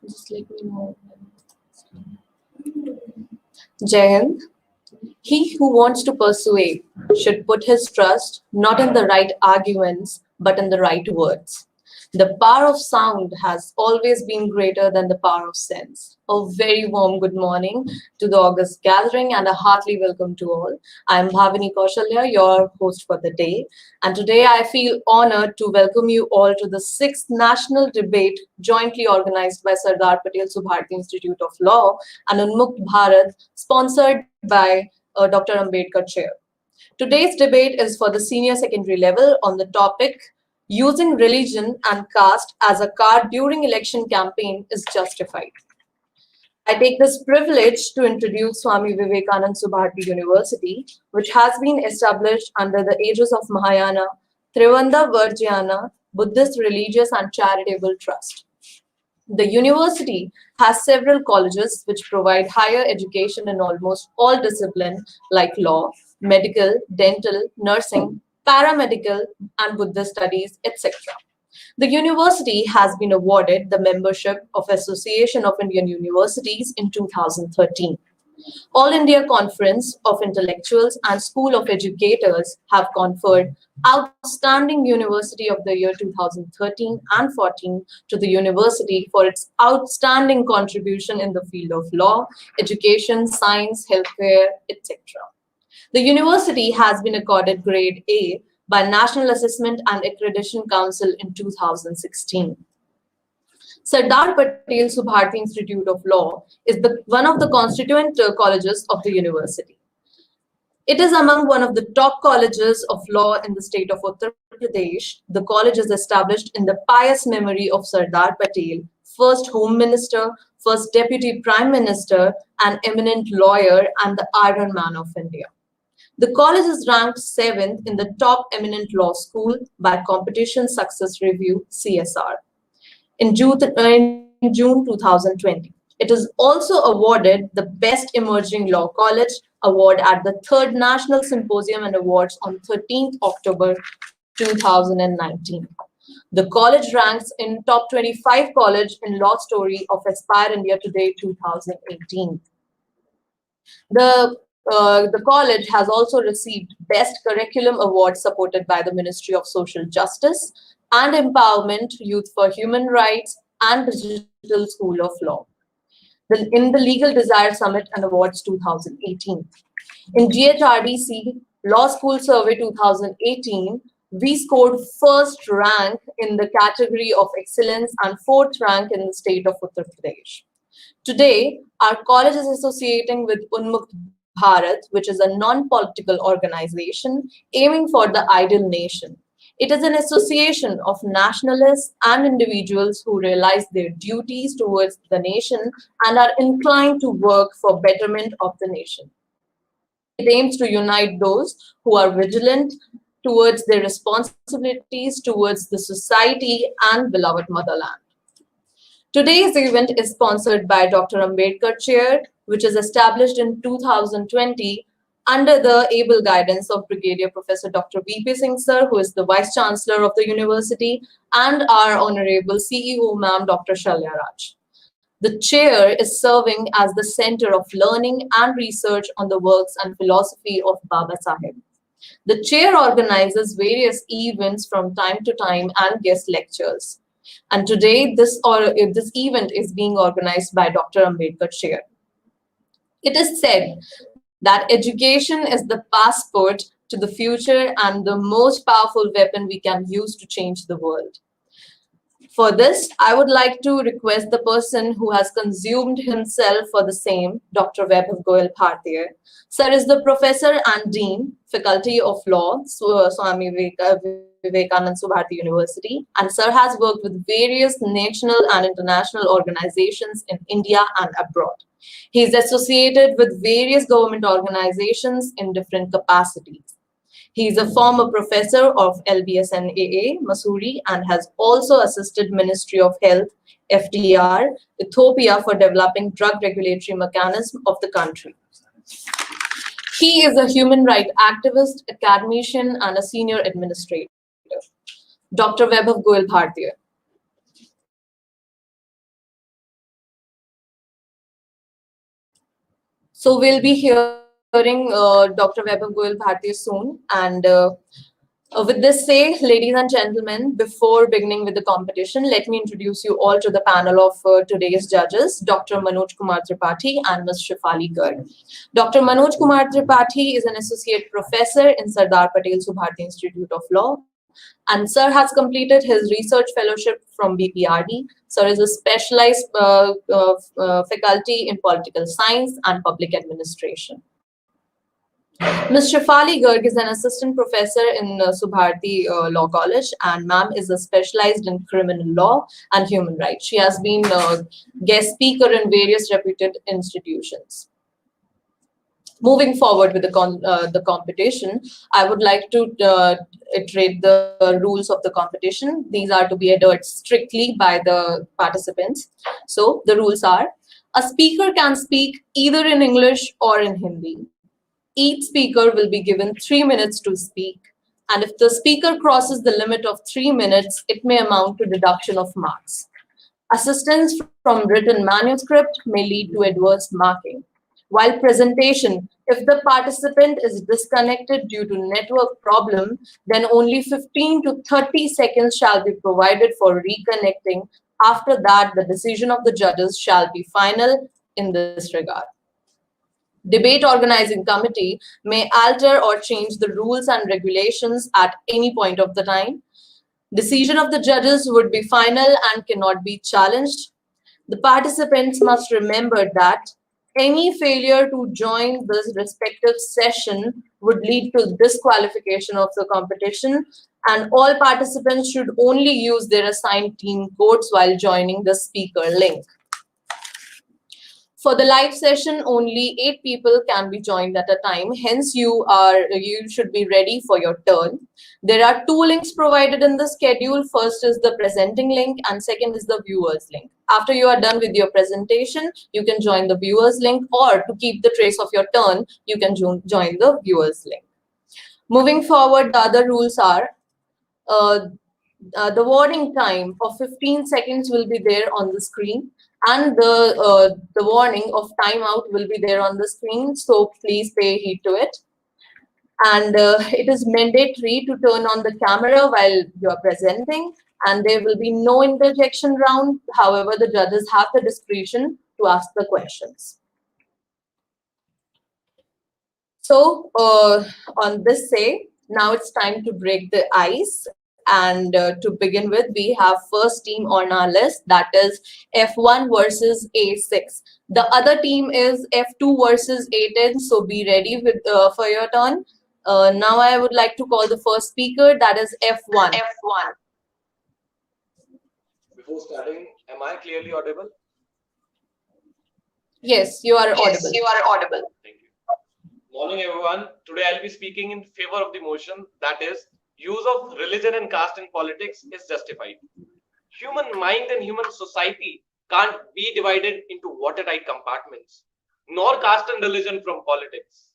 Just let me know. Jai Hind. He who wants to persuade should put his trust not in the right arguments, but in the right words. The power of sound has always been greater than the power of sense. A very warm good morning to the August gathering and a heartily welcome to all. I'm Bhavini Kaushalya, your host for the day. And today I feel honored to welcome you all to the 6th national debate jointly organized by Sardar Patel Subharti Institute of Law and UNMUKT Bharat, sponsored by Dr. Ambedkar Chair. Today's debate is for the senior secondary level on the topic using religion and caste as a card during election campaign is justified. I take this privilege to introduce Swami Vivekanand Subharti University, which has been established under the aegis of Mahayana, Trivanda Varjyana, Buddhist Religious and Charitable Trust. The university has several colleges which provide higher education in almost all disciplines like law, medical, dental, nursing, paramedical, and Buddhist studies, etc. The university has been awarded the membership of Association of Indian Universities in 2013. All India Conference of Intellectuals and School of Educators have conferred Outstanding University of the Year 2013 and 14 to the university for its outstanding contribution in the field of law, education, science, healthcare, etc. The university has been accorded Grade A by National Assessment and Accreditation Council in 2016. Sardar Patel Subharti Institute of Law is one of the constituent colleges of the university. It is among one of the top colleges of law in the state of Uttar Pradesh. The college is established in the pious memory of Sardar Patel, first Home Minister, first Deputy Prime Minister, an eminent lawyer, and the Iron Man of India. The college is ranked 7th in the top eminent law school by Competition Success Review, CSR. In June 2020. It is also awarded the Best Emerging Law College Award at the 3rd National Symposium and Awards on 13th October 2019. The college ranks in top 25 college in law story of Aspire India Today 2018. The college has also received Best Curriculum Award supported by the Ministry of Social Justice and Empowerment, Youth for Human Rights, and Digital School of Law in the Legal Desire Summit and Awards 2018. In GHRDC Law School Survey 2018, we scored 1st rank in the category of excellence and 4th rank in the state of Uttar Pradesh. Today, our college is associating with UNMUKT Bharat, which is a non-political organization aiming for the ideal nation. It is an association of nationalists and individuals who realize their duties towards the nation and are inclined to work for betterment of the nation. It aims to unite those who are vigilant towards their responsibilities towards the society and beloved motherland. Today's event is sponsored by Dr. Ambedkar Chair, which is established in 2020 under the able guidance of Brigadier Professor Dr. V.P. Singh Sir, who is the Vice Chancellor of the university, and our Honorable CEO Ma'am Dr. Shalya Raj. The chair is serving as the center of learning and research on the works and philosophy of Baba Sahib. The chair organizes various events from time to time and guest lectures. And today, this event is being organized by Dr. Ambedkar Chair. It is said that education is the passport to the future and the most powerful weapon we can use to change the world. For this, I would like to request the person who has consumed himself for the same, Dr. Vaibhav Goyal Bhartiya. Sir is the Professor and Dean, Faculty of Law, Swami Vivekanand Subharti University, and Sir has worked with various national and international organizations in India and abroad. He is associated with various government organizations in different capacities. He is a former professor of LBSNAA, Mussoorie, and has also assisted Ministry of Health, FDR, Ethiopia for developing drug regulatory mechanism of the country. He is a human rights activist, academician, and a senior administrator. Dr. Vaibhav Goyal Bhartiya. So we'll be hearing Dr. Vaibhav Goyal Bharti soon. And with this say, ladies and gentlemen, before beginning with the competition, let me introduce you all to the panel of today's judges, Dr. Manoj Kumar Tripathi and Ms. Shefali Garg. Dr. Manoj Kumar Tripathi is an associate professor in Sardar Patel Subharti Institute of Law, and Sir has completed his research fellowship from BPRD. Sir is a specialized faculty in political science and public administration. Ms. Shefali Garg is an assistant professor in Subharti Law College, and ma'am is a specialized in criminal law and human rights. She has been a guest speaker in various reputed institutions. Moving forward with the competition, I would like to iterate the rules of the competition. These are to be adhered strictly by the participants. So the rules are: a speaker can speak either in English or in Hindi. Each speaker will be given 3 minutes to speak, and if the speaker crosses the limit of 3 minutes, it may amount to deduction of marks. Assistance from written manuscript may lead to adverse marking. While presentation, if the participant is disconnected due to network problem, then only 15 to 30 seconds shall be provided for reconnecting. After that, the decision of the judges shall be final in this regard. Debate organizing committee may alter or change the rules and regulations at any point of the time. Decision of the judges would be final and cannot be challenged. The participants must remember that any failure to join this respective session would lead to disqualification of the competition, and all participants should only use their assigned team codes while joining the speaker link. For the live session, only 8 people can be joined at a time. Hence, you should be ready for your turn. There are 2 links provided in the schedule. First is the presenting link, and second is the viewers link. After you are done with your presentation, you can join the viewers link, or to keep the trace of your turn, you can join the viewers link. Moving forward, the other rules are uh, the warning time of 15 seconds will be there on the screen, and the warning of timeout will be there on the screen, so please pay heed to it. And it is mandatory to turn on the camera while you are presenting, and there will be no interjection round. However, the judges have the discretion to ask the questions. So on this say, now it's time to break the ice. And to begin with, we have first team on our list, that is F1 versus A6. The other team is F2 versus A10, so be ready with for your turn. Now I would like to call the first speaker, that is F1. Before starting, am I clearly audible? Yes, you are audible. Thank you. Morning, everyone. Today I'll be speaking in favor of the motion, that is, use of religion and caste in politics is justified. Human mind and human society can't be divided into watertight compartments, nor caste and religion from politics.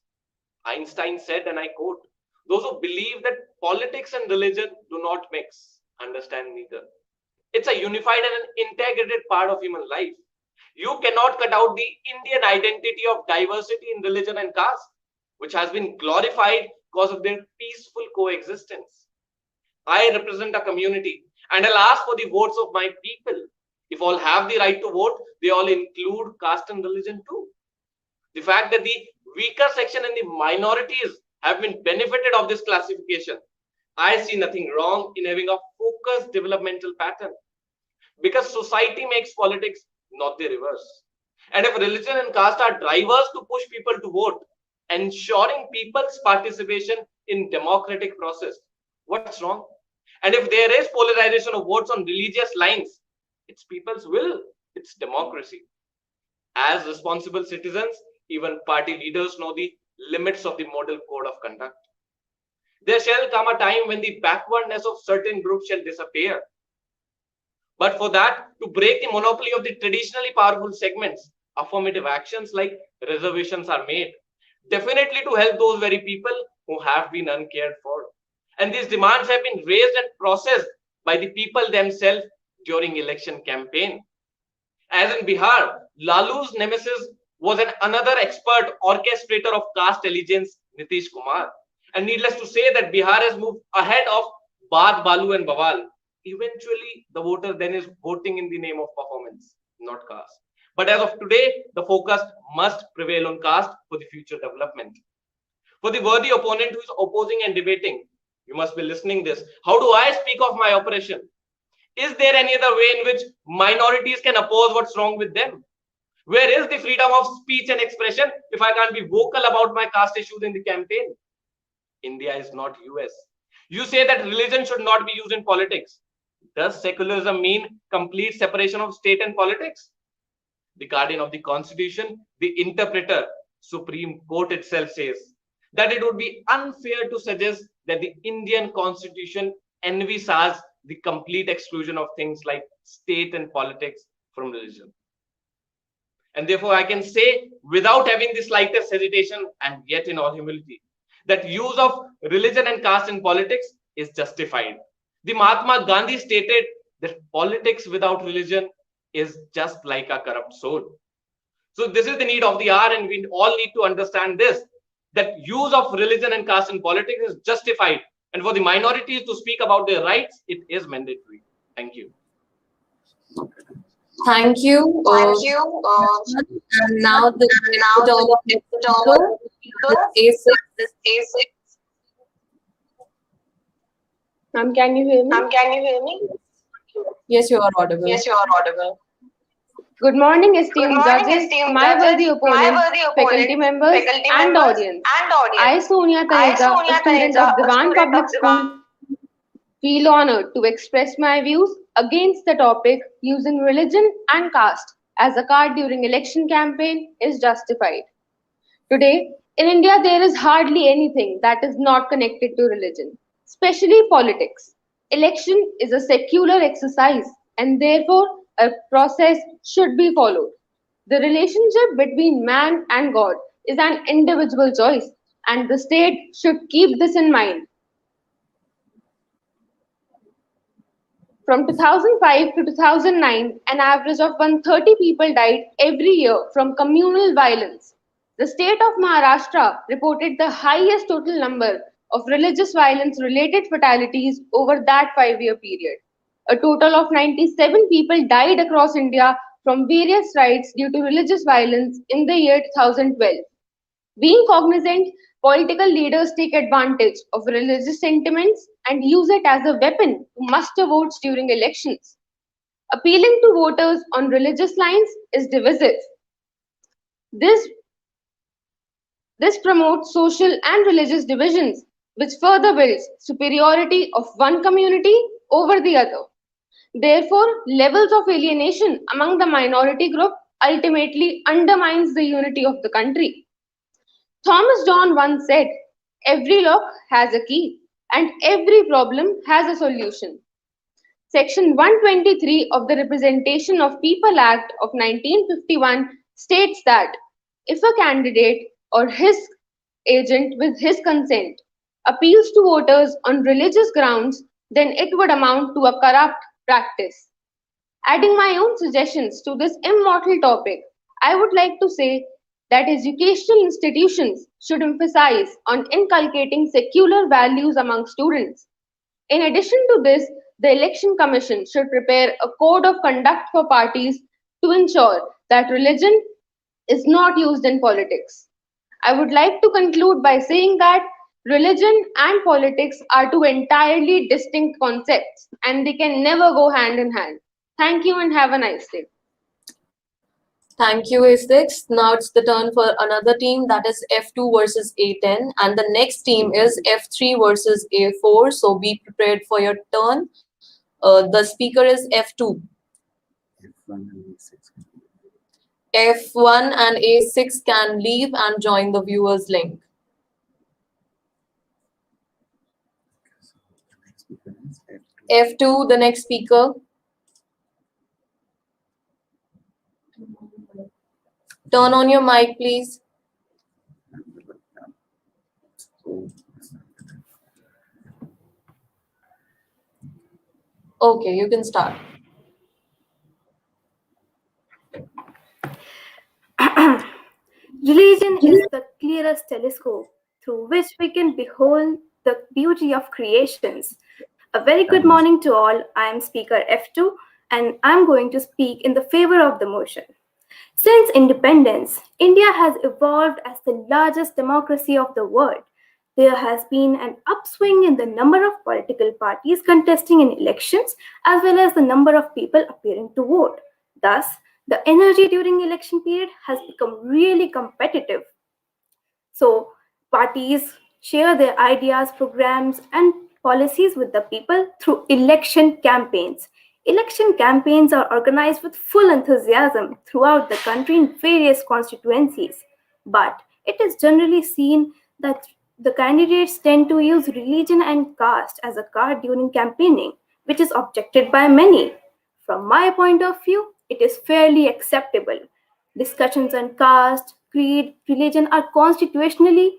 Einstein said, and I quote, "Those who believe that politics and religion do not mix, understand neither." It's a unified and an integrated part of human life. You cannot cut out the Indian identity of diversity in religion and caste, which has been glorified because of their peaceful coexistence. I represent a community, and I'll ask for the votes of my people. If all have the right to vote, they all include caste and religion too. The fact that the weaker section and the minorities have been benefited of this classification, I see nothing wrong in having a focused developmental pattern, because society makes politics, not the reverse. And if religion and caste are drivers to push people to vote, ensuring people's participation in democratic process, what's wrong? And if there is polarization of votes on religious lines, it's people's will, it's democracy. As responsible citizens, even party leaders know the limits of the model code of conduct. There shall come a time when the backwardness of certain groups shall disappear. But for that, to break the monopoly of the traditionally powerful segments, affirmative actions like reservations are made, definitely to help those very people who have been uncared for. And these demands have been raised and processed by the people themselves during election campaign. As in Bihar, Lalu's nemesis was another expert orchestrator of caste allegiance, Nitish Kumar. And needless to say that Bihar has moved ahead of Baad, Balu and Bawal. Eventually, the voter then is voting in the name of performance, not caste. But as of today, the focus must prevail on caste for the future development. For the worthy opponent who is opposing and debating, you must be listening this. How do I speak of my oppression? Is there any other way in which minorities can oppose what's wrong with them? Where is the freedom of speech and expression if I can't be vocal about my caste issues in the campaign? India is not US. You say that religion should not be used in politics. Does secularism mean complete separation of state and politics? The guardian of the constitution, the interpreter, Supreme Court itself says that it would be unfair to suggest that the Indian constitution envisages the complete exclusion of things like state and politics from religion. And therefore, I can say without having the slightest hesitation and yet in all humility, that use of religion and caste in politics is justified. The Mahatma Gandhi stated that politics without religion is just like a corrupt soul. So this is the need of the hour, and we all need to understand this, that use of religion and caste in politics is justified. And for the minorities to speak about their rights, it is mandatory. Thank you. Thank you. And now the turn of A6. Can you hear me? Yes, you are audible. Good morning, esteemed judges, my worthy opponents, faculty members, and audience. I, Sonia Taneja, a student of Diwan Public School, feel honored to express my views against the topic using religion and caste as a card during election campaign is justified. Today, in India, there is hardly anything that is not connected to religion, especially politics. Election is a secular exercise and therefore a process should be followed. The relationship between man and God is an individual choice and the state should keep this in mind. From 2005 to 2009, an average of 130 people died every year from communal violence. The state of Maharashtra reported the highest total number of religious violence related fatalities over that 5-year period. A total of 97 people died across India from various rights due to religious violence in the year 2012. Being cognizant, political leaders take advantage of religious sentiments and use it as a weapon to muster votes during elections. Appealing to voters on religious lines is divisive. This promotes social and religious divisions, which further builds superiority of one community over the other. Therefore, levels of alienation among the minority group ultimately undermines the unity of the country. Thomas John once said, "Every lock has a key and every problem has a solution." Section 123 of the Representation of People Act of 1951 states that if a candidate or his agent with his consent appeals to voters on religious grounds, then it would amount to a corrupt practice. Adding my own suggestions to this immortal topic, I would like to say that educational institutions should emphasize on inculcating secular values among students. In addition to this, the Election Commission should prepare a code of conduct for parties to ensure that religion is not used in politics. I would like to conclude by saying that religion and politics are two entirely distinct concepts and they can never go hand in hand. Thank you and have a nice day. Thank you, A6. Now it's the turn for another team, that is F2 versus A10. And the next team is F3 versus A4. So be prepared for your turn. The speaker is F2. F1 and A6 can leave and join the viewers link. F2, the next speaker. Turn on your mic, please. Okay, you can start. Religion is the clearest telescope through which we can behold the beauty of creations. A very good morning to all. I am Speaker F2 and I'm going to speak in the favor of the motion. Since independence, India has evolved as the largest democracy of the world. There has been an upswing in the number of political parties contesting in elections as well as the number of people appearing to vote. Thus, the energy during election period has become really competitive. So, parties share their ideas, programs, and policies with the people through election campaigns. Election campaigns are organized with full enthusiasm throughout the country in various constituencies. But it is generally seen that the candidates tend to use religion and caste as a card during campaigning, which is objected by many. From my point of view, it is fairly acceptable. Discussions on caste, creed, religion are constitutionally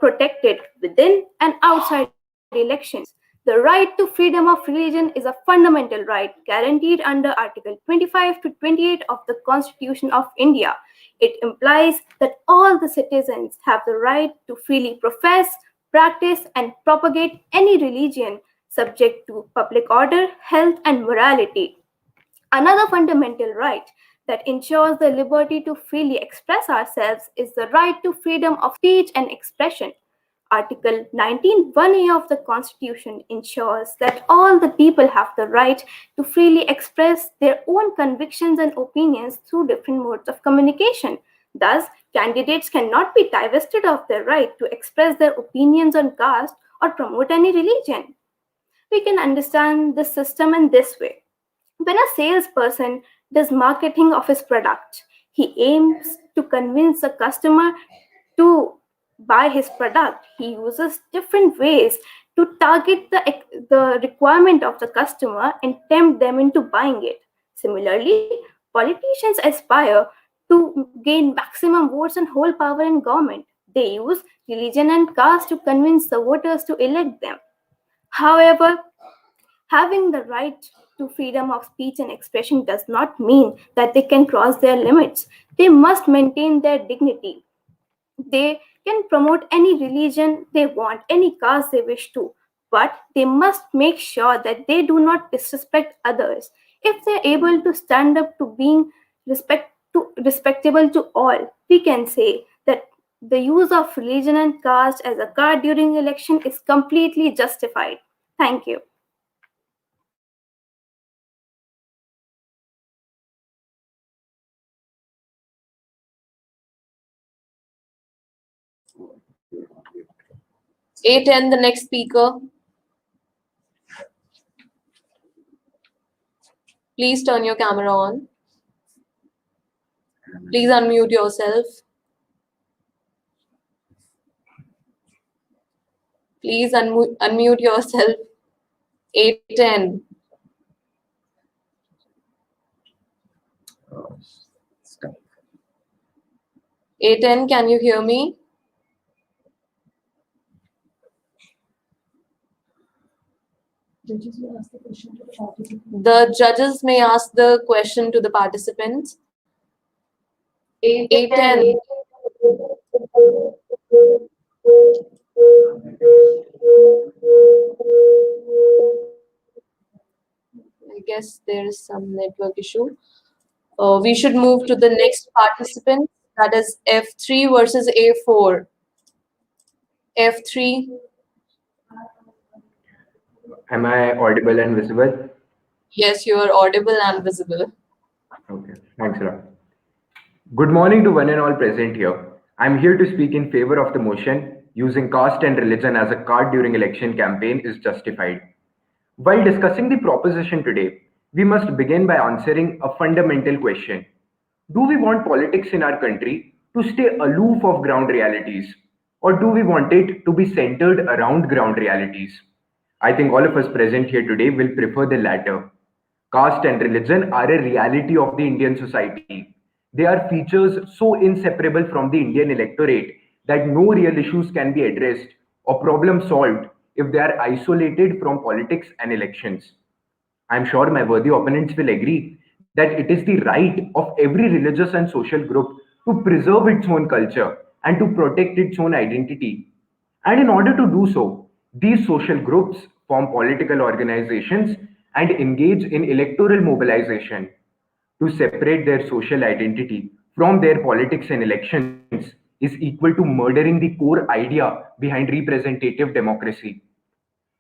protected within and outside elections. The right to freedom of religion is a fundamental right guaranteed under Article 25 to 28 of the Constitution of India. It implies that all the citizens have the right to freely profess, practice, and propagate any religion subject to public order, health, and morality. Another fundamental right that ensures the liberty to freely express ourselves is the right to freedom of speech and expression. Article 19(1)(a) of the Constitution ensures that all the people have the right to freely express their own convictions and opinions through different modes of communication. Thus, candidates cannot be divested of their right to express their opinions on caste or promote any religion. We can understand the system in this way. When a salesperson does marketing of his product, he aims to convince a customer to buy his product. He uses different ways to target the requirement of the customer and tempt them into buying it. Similarly, politicians aspire to gain maximum votes and hold power in government. They use religion and caste to convince the voters to elect them. However, having the right to freedom of speech and expression does not mean that they can cross their limits. They must maintain their dignity. They can promote any religion they want, any caste they wish to, but they must make sure that they do not disrespect others. If they're able to stand up to being respectable to all, we can say that the use of religion and caste as a card during election is completely justified. Thank you. A10, the next speaker. Please turn your camera on. Please unmute yourself. Please unmute yourself. A10. A10, can you hear me? The judges may ask the question to the participants. A10. I guess there is some network issue. We should move to the next participant, that is F3 versus A4. F3. Am I audible and visible? Yes, you are audible and visible. Okay, thanks a lot. Good morning to one and all present here. I'm here to speak in favor of the motion using caste and religion as a card during election campaign is justified. While discussing the proposition today, we must begin by answering a fundamental question. Do we want politics in our country to stay aloof of ground realities, or do we want it to be centered around ground realities? I think all of us present here today will prefer the latter. Caste and religion are a reality of the Indian society. They are features so inseparable from the Indian electorate that no real issues can be addressed or problem solved if they are isolated from politics and elections. I'm sure my worthy opponents will agree that it is the right of every religious and social group to preserve its own culture and to protect its own identity. And in order to do so, these social groups form political organizations and engage in electoral mobilization. To separate their social identity from their politics and elections is equal to murdering the core idea behind representative democracy.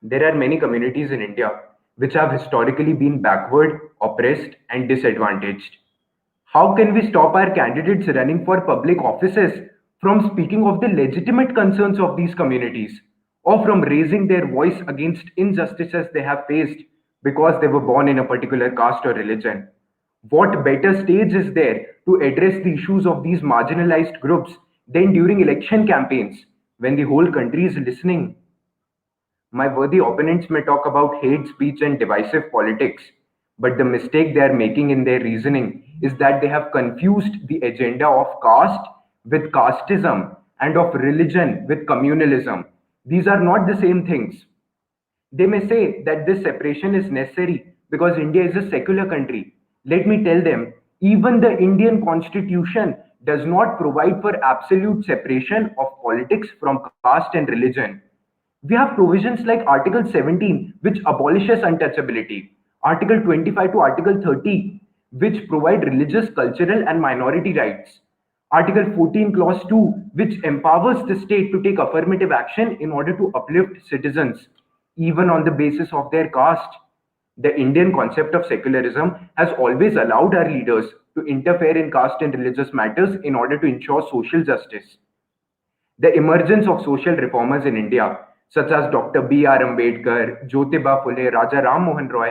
There are many communities in India which have historically been backward, oppressed, and disadvantaged. How can we stop our candidates running for public offices from speaking of the legitimate concerns of these communities or from raising their voice against injustices they have faced because they were born in a particular caste or religion? What better stage is there to address the issues of these marginalized groups than during election campaigns when the whole country is listening? My worthy opponents may talk about hate speech and divisive politics, but the mistake they are making in their reasoning is that they have confused the agenda of caste with casteism and of religion with communalism. These are not the same things. They may say that this separation is necessary because India is a secular country. Let me tell them, even the Indian constitution does not provide for absolute separation of politics from caste and religion. We have provisions like Article 17, which abolishes untouchability, Article 25 to Article 30, which provide religious, cultural, and minority rights, Article 14, Clause 2, which empowers the state to take affirmative action in order to uplift citizens, even on the basis of their caste. The Indian concept of secularism has always allowed our leaders to interfere in caste and religious matters in order to ensure social justice. The emergence of social reformers in India, such as Dr. B.R. Ambedkar, Jyotiba Phule, Raja Ram Mohan Roy,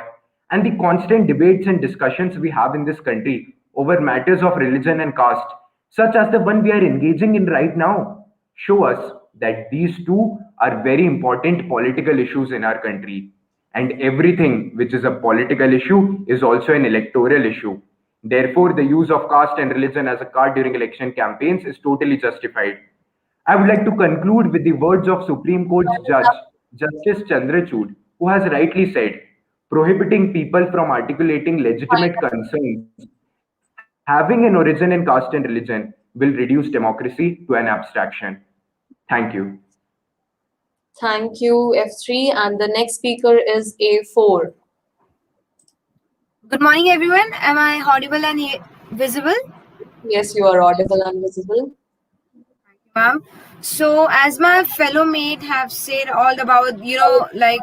and the constant debates and discussions we have in this country over matters of religion and caste, such as the one we are engaging in right now, show us that these two are very important political issues in our country. And everything which is a political issue is also an electoral issue. Therefore, the use of caste and religion as a card during election campaigns is totally justified. I would like to conclude with the words of Supreme Court's Judge, Justice Chandrachud, who has rightly said, prohibiting people from articulating legitimate concerns having an origin in caste and religion will reduce democracy to an abstraction. Thank you. Thank you, F3. And the next speaker is A4. Good morning, everyone. Am I audible and visible? Yes, you are audible and visible. Ma'am. So, as my fellow mate have said all about, like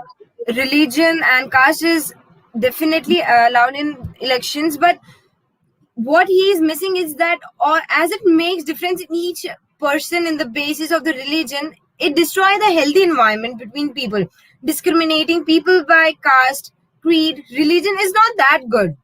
religion and caste is definitely allowed in elections, but what he is missing is that, or as it makes difference in each person in the basis of the religion, it destroys the healthy environment between people. Discriminating people by caste, creed, religion is not that good.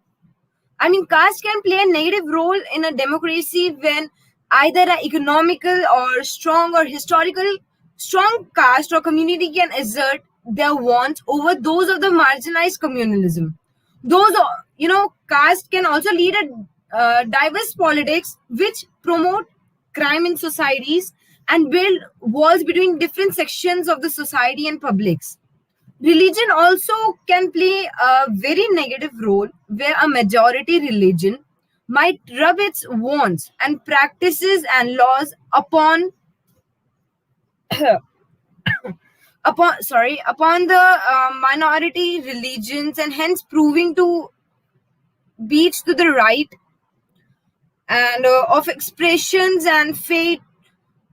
I mean, caste can play a negative role in a democracy when either an economical or strong or historical strong caste or community can assert their wants over those of the marginalized communalism. Those, caste can also lead a diverse politics which promote crime in societies and build walls between different sections of the society and publics. Religion also can play a very negative role where a majority religion might rub its wants and practices and laws upon upon the minority religions, and hence proving to beat to the right and of expressions and fate,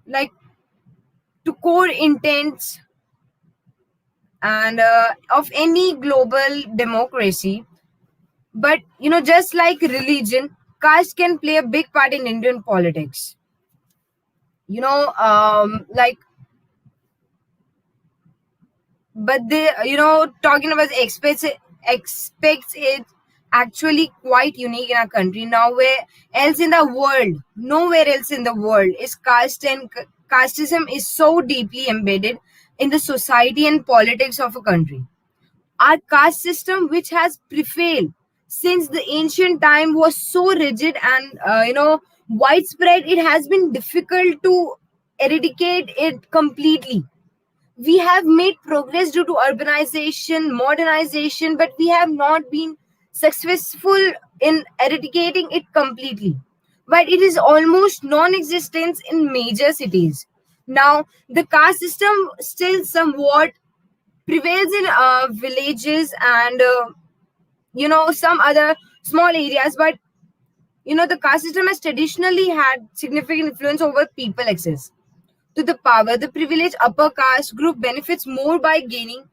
like to core intents and of any global democracy. But just like religion, caste can play a big part in Indian politics. Like, but they, talking about expects it actually quite unique in our country. Nowhere else in the world is caste, and casteism is so deeply embedded in the society and politics of a country. Our caste system, which has prevailed since the ancient time, was so rigid and widespread, it has been difficult to eradicate it completely. We have made progress due to urbanization, modernization, but we have not been successful in eradicating it completely. but it is almost non-existent in major cities. Now, the caste system still somewhat prevails in villages and some other small areas, but the caste system has traditionally had significant influence over people access to the power. The privileged upper caste group benefits more by gaining,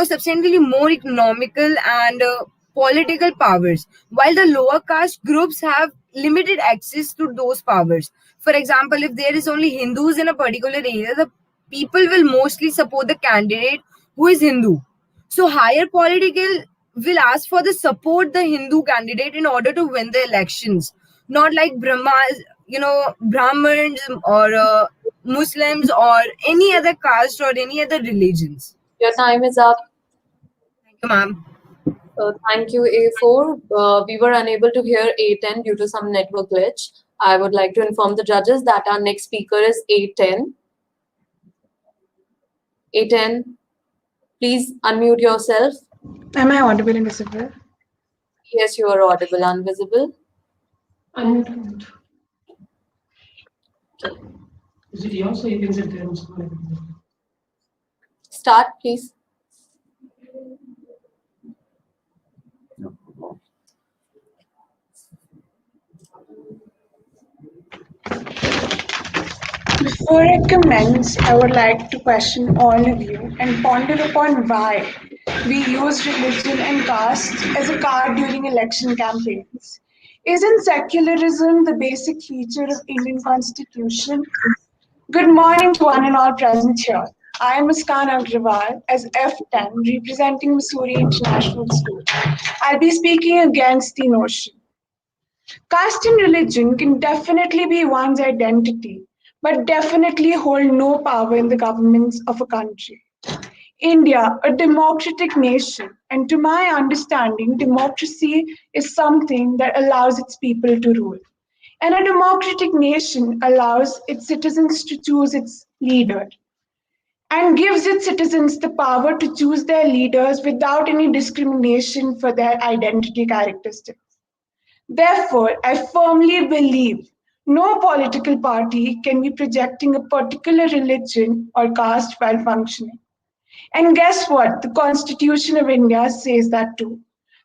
substantially more economical and political powers, while the lower caste groups have limited access to those powers. For example, if there is only Hindus in a particular area, the people will mostly support the candidate who is Hindu. So higher political will ask for the support the Hindu candidate in order to win the elections, not like Brahmins or Muslims or any other caste or any other religions. Your time is up. Thank you, ma'am. Thank you, A4. We were unable to hear A10 due to some network glitch. I would like to inform the judges that our next speaker is A10. A10, please unmute yourself. Am I audible and visible? Yes, you are audible, invisible. Unmute. Is it yours or you can sit there and Start, please. Before I commence, I would like to question all of you and ponder upon why we use religion and caste as a card during election campaigns. Isn't secularism the basic feature of Indian Constitution? Good morning to one and all present here. I am Muskan Agrawal as F10 representing Missouri International School. I'll be speaking against the notion. Caste and religion can definitely be one's identity, but definitely hold no power in the governments of a country. India, a democratic nation, and to my understanding, democracy is something that allows its people to rule. And a democratic nation allows its citizens to choose its leader and gives its citizens the power to choose their leaders without any discrimination for their identity characteristics. Therefore, I firmly believe no political party can be projecting a particular religion or caste while functioning. And guess what? The Constitution of India says that too.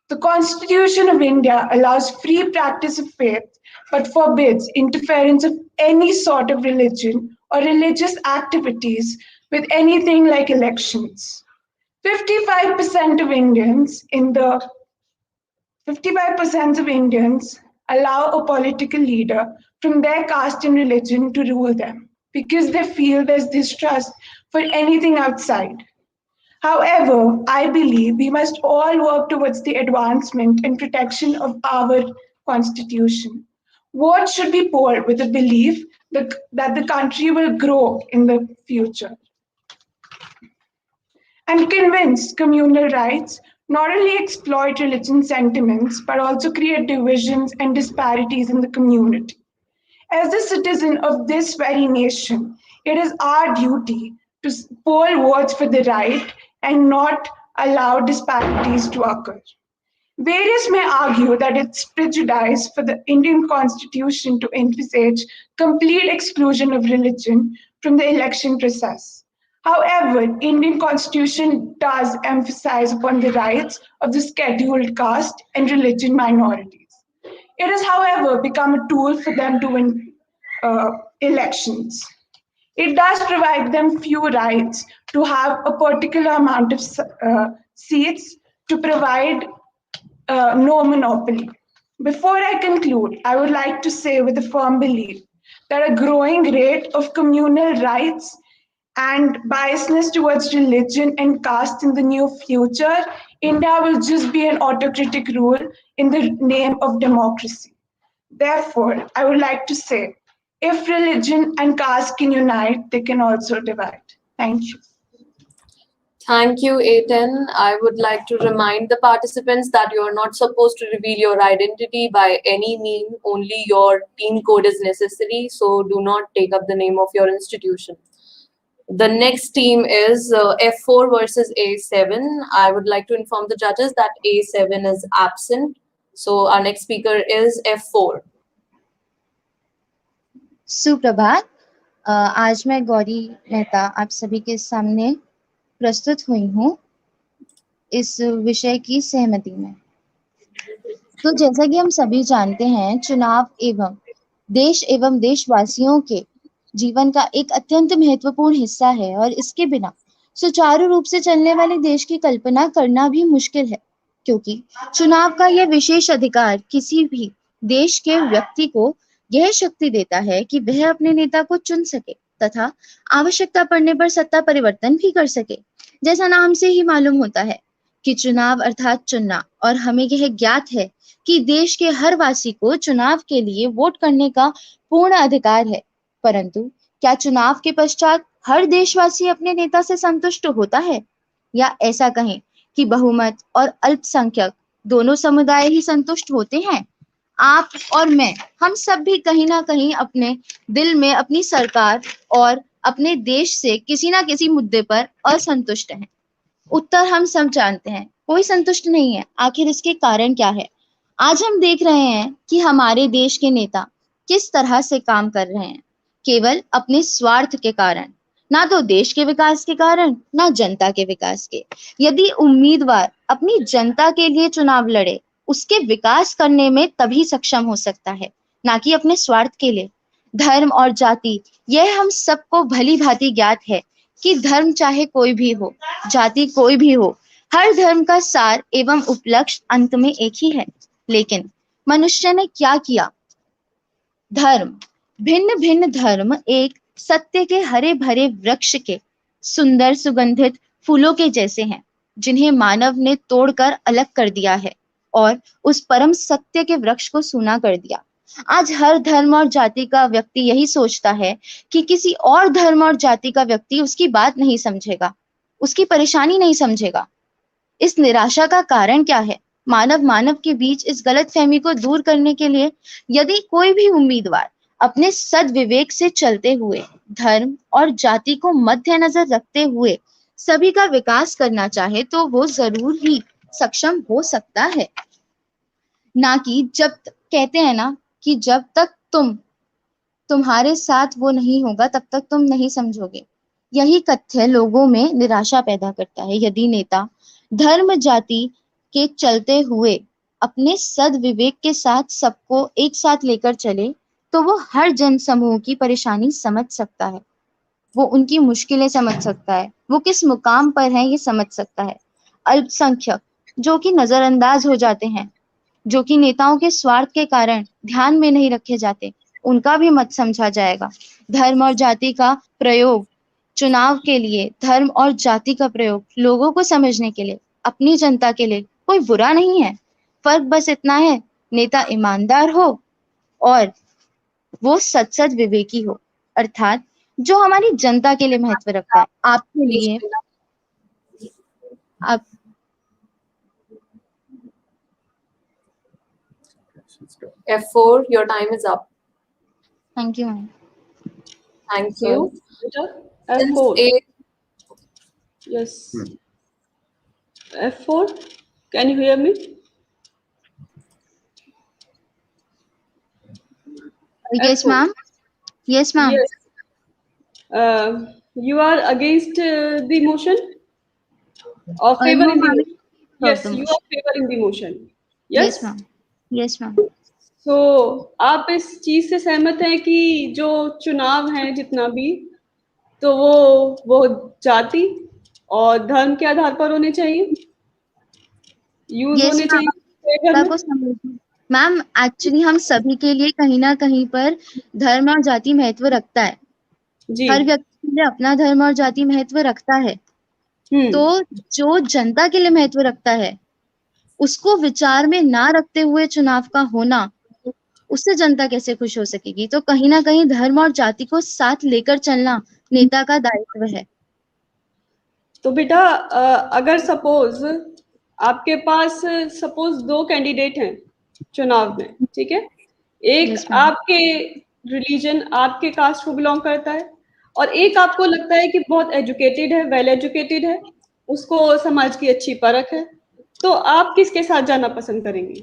The Constitution of India allows free practice of faith but forbids interference of any sort of religion or religious activities with anything like elections. 55% of Indians in the 55% of Indians allow a political leader from their caste and religion to rule them because they feel there's distrust for anything outside. However, I believe we must all work towards the advancement and protection of our constitution. Votes should be polled with the belief that the country will grow in the future. And convince communal rights not only exploit religion sentiments, but also create divisions and disparities in the community. As a citizen of this very nation, it is our duty to poll votes for the right and not allow disparities to occur. Various may argue that it's prejudice for the Indian Constitution to envisage complete exclusion of religion from the election process. However, Indian Constitution does emphasize upon the rights of the scheduled caste and religion minorities. It has, however, become a tool for them to win elections. It does provide them few rights to have a particular amount of seats to provide no monopoly. Before I conclude, I would like to say with a firm belief that a growing rate of communal rights and biasness towards religion and caste in the near future, India will just be an autocratic rule in the name of democracy. Therefore, I would like to say, if religion and caste can unite, they can also divide. Thank you. Thank you, A10. I would like to remind the participants that you are not supposed to reveal your identity by any means. Only your team code is necessary, so do not take up the name of your institution. The next team is F4 versus A7. I would like to inform the judges that A7 is absent. So our next speaker is F4. सुप्रभात। आज मैं गौरी मेहता आप सभी के सामने प्रस्तुत हुई हूँ इस विषय की सहमति में। तो जैसा कि हम सभी जानते हैं, चुनाव एवं देशवासियों के जीवन का एक अत्यंत महत्वपूर्ण हिस्सा है और इसके बिना सुचारू रूप से चलने वाले देश की कल्पना करना भी मुश्किल है, क्योंकि चुनाव का यह विशेष अधिकार किसी भी देश के व्यक्ति को यह शक्ति देता है कि वह अपने नेता को चुन सके तथा आवश्यकता पड़ने पर सत्ता परिवर्तन भी कर सके। जैसा नाम से ही मालूम होता है कि चुनाव अर्थात चुनना, और हमें यह ज्ञात है कि देश के हर वासी को चुनाव के लिए वोट करने का पूर्ण अधिकार है। परंतु क्या चुनाव के पश्चात हर देशवासी अपने नेता से संतुष्ट होता है, या ऐसा कहें कि बहुमत और अल्पसंख्यक दोनों समुदाय ही संतुष्ट होते हैं? आप और मैं, हम सब भी कहीं ना कहीं अपने दिल में अपनी सरकार और अपने देश से किसी ना किसी मुद्दे पर असंतुष्ट हैं। उत्तर हम सब जानते हैं, कोई संतुष्ट नहीं है। आखिर इसके कारण क्या है? आज हम देख रहे हैं कि हमारे देश के नेता किस तरह से काम कर रहे हैं, केवल अपने स्वार्थ के कारण, ना तो देश के विकास के कारण, ना जनता के विकास के। यदि उम्मीदवार अपनी जनता के लिए चुनाव लड़े, उसके विकास करने में तभी सक्षम हो सकता है, ना कि अपने स्वार्थ के लिए। धर्म और जाति, यह हम सबको भली भांति ज्ञात है कि धर्म चाहे कोई भी हो, जाति कोई भी हो, हर धर्म का सार एवं उपलक्ष्य अंत में एक ही है। लेकिन मनुष्य ने क्या किया? धर्म, भिन्न भिन्न धर्म एक सत्य के हरे भरे वृक्ष के सुंदर सुगंधित फूलों के जैसे हैं, जिन्हें मानव ने तोड़कर अलग कर दिया है और उस परम सत्य के वृक्ष को सूना कर दिया। आज हर धर्म और जाति का व्यक्ति यही सोचता है कि किसी और धर्म और जाति का व्यक्ति उसकी बात नहीं समझेगा, उसकी परेशानी नहीं समझेगा। इस निराशा का कारण क्या है? मानव के बीच इस गलतफहमी को दूर करने के लिए यदि कोई भी उम्मीदवार अपने सद्विवेक से चलते हुए, धर्म और जाति को मद्देनजर रखते हुए सभी का विकास करना चाहे, तो वो जरूर ही सक्षम हो सकता है। ना कि कहते हैं ना कि जब तक तुम्हारे साथ वो नहीं होगा, तब तक तुम नहीं समझोगे। यही कथ्य लोगों में निराशा पैदा करता है। यदि नेता धर्म जाति के चलते हुए अपने सद्विवेक के साथ सबको एक साथ लेकर चले, तो वो हर जन समूह की परेशानी समझ सकता है, वो उनकी मुश्किलें समझ सकता है, वो किस मुकाम पर है ये समझ सकता है। अल्पसंख्यक जो कि नजरअंदाज हो जाते हैं, जो कि नेताओं के स्वार्थ के कारण ध्यान में नहीं रखे जाते, उनका भी मत समझा जाएगा। धर्म और जाति का प्रयोग चुनाव के लिए, धर्म और जाति का प्रयोग लोगों को समझने के लिए, अपनी जनता के लिए कोई बुरा नहीं है। फर्क बस इतना है, नेता ईमानदार हो और वो सच विवेकी हो, अर्थात जो हमारी जनता के लिए महत्व रखता है। आपके लिए आप F4, your time is up. Thank you ma'am. Thank you. Since F4. A, Yes. F4. Can you hear me? Yes, F4. ma'am. Yes, ma'am. Yes. You are against the motion or No, favoring the ma'am. motion? Yes, the you motion. are favoring the motion. Yes, Yes, ma'am. Yes, ma'am. So आप इस चीज से सहमत हैं कि जो चुनाव है जितना भी, तो वो जाति और धर्म के आधार पर होने चाहिए, यूज Yes, होने ma'am. चाहिए घर में? को समझिए मैम, एक्चुअली हम सभी के लिए कहीं ना कहीं पर धर्म और जाति महत्व रखता है। जी। हर व्यक्ति के लिए अपना धर्म और जाति महत्व रखता है। तो जो जनता के लिए महत्व रखता है, उसको विचार में ना रखते हुए चुनाव का होना, उससे जनता कैसे खुश हो सकेगी? तो कहीं ना कहीं धर्म और जाति को साथ लेकर चलना नेता का दायित्व है। तो बेटा, अगर सपोज आपके पास सपोज 2 कैंडिडेट हैं चुनाव में, ठीक है, एक Yes, ma'am. आपके रिलीजन, आपके कास्ट को बिलोंग करता है, और एक आपको लगता है कि बहुत एजुकेटेड है, वेल एजुकेटेड है, उसको समाज की अच्छी परख है, तो आप किसके साथ जाना पसंद करेंगे?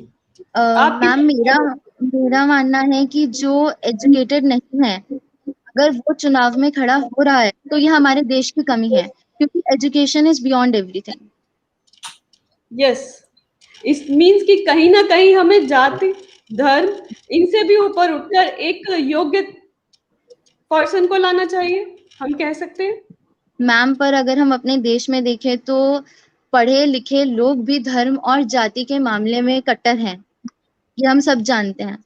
मैम, मेरा मानना है कि जो एजुकेटेड नहीं है अगर वो चुनाव में खड़ा हो रहा है तो ये हमारे देश की कमी है, क्योंकि education is beyond everything. Yes, it means कि कहीं ना कहीं हमें जाति, धर्म, इनसे भी ऊपर उठकर एक योग्य पर्सन को लाना चाहिए, हम कह सकते हैं। मैम, पर अगर हम अपने देश में देखें तो पढ़े लिखे लोग भी धर्म और जाति के मामले में कट्टर हैं, ये हम सब जानते हैं।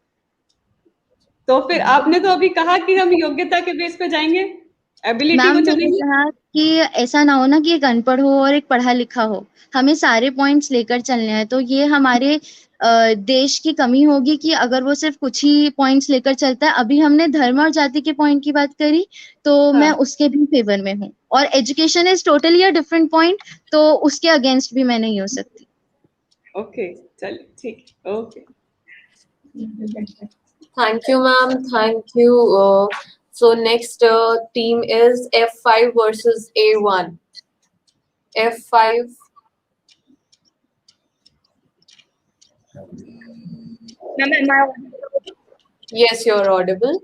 तो फिर आपने तो अभी कहा कि हम योग्यता के बेस पे जाएंगे, एबिलिटी मैम, को मैंने चुनेंगे। कहा कि ऐसा ना हो ना कि एक अनपढ़ हो और एक पढ़ा लिखा हो, हमें सारे पॉइंट्स लेकर चलने हैं। तो ये हमारे देश की कमी होगी कि अगर वो सिर्फ कुछ ही पॉइंट्स लेकर चलता है। अभी हमने धर्म और जाति के पॉइंट की बात करी, तो हाँ। मैं उसके भी फेवर में हूँ, और education is totally a different point, तो उसके अगेंस्ट भी मैं नहीं हो सकती। ओके, चलिए ठीक, okay. Thank you, ma'am. Thank you. So next team is F5 versus A1. F5. Ma'am, am I Yes, you're audible.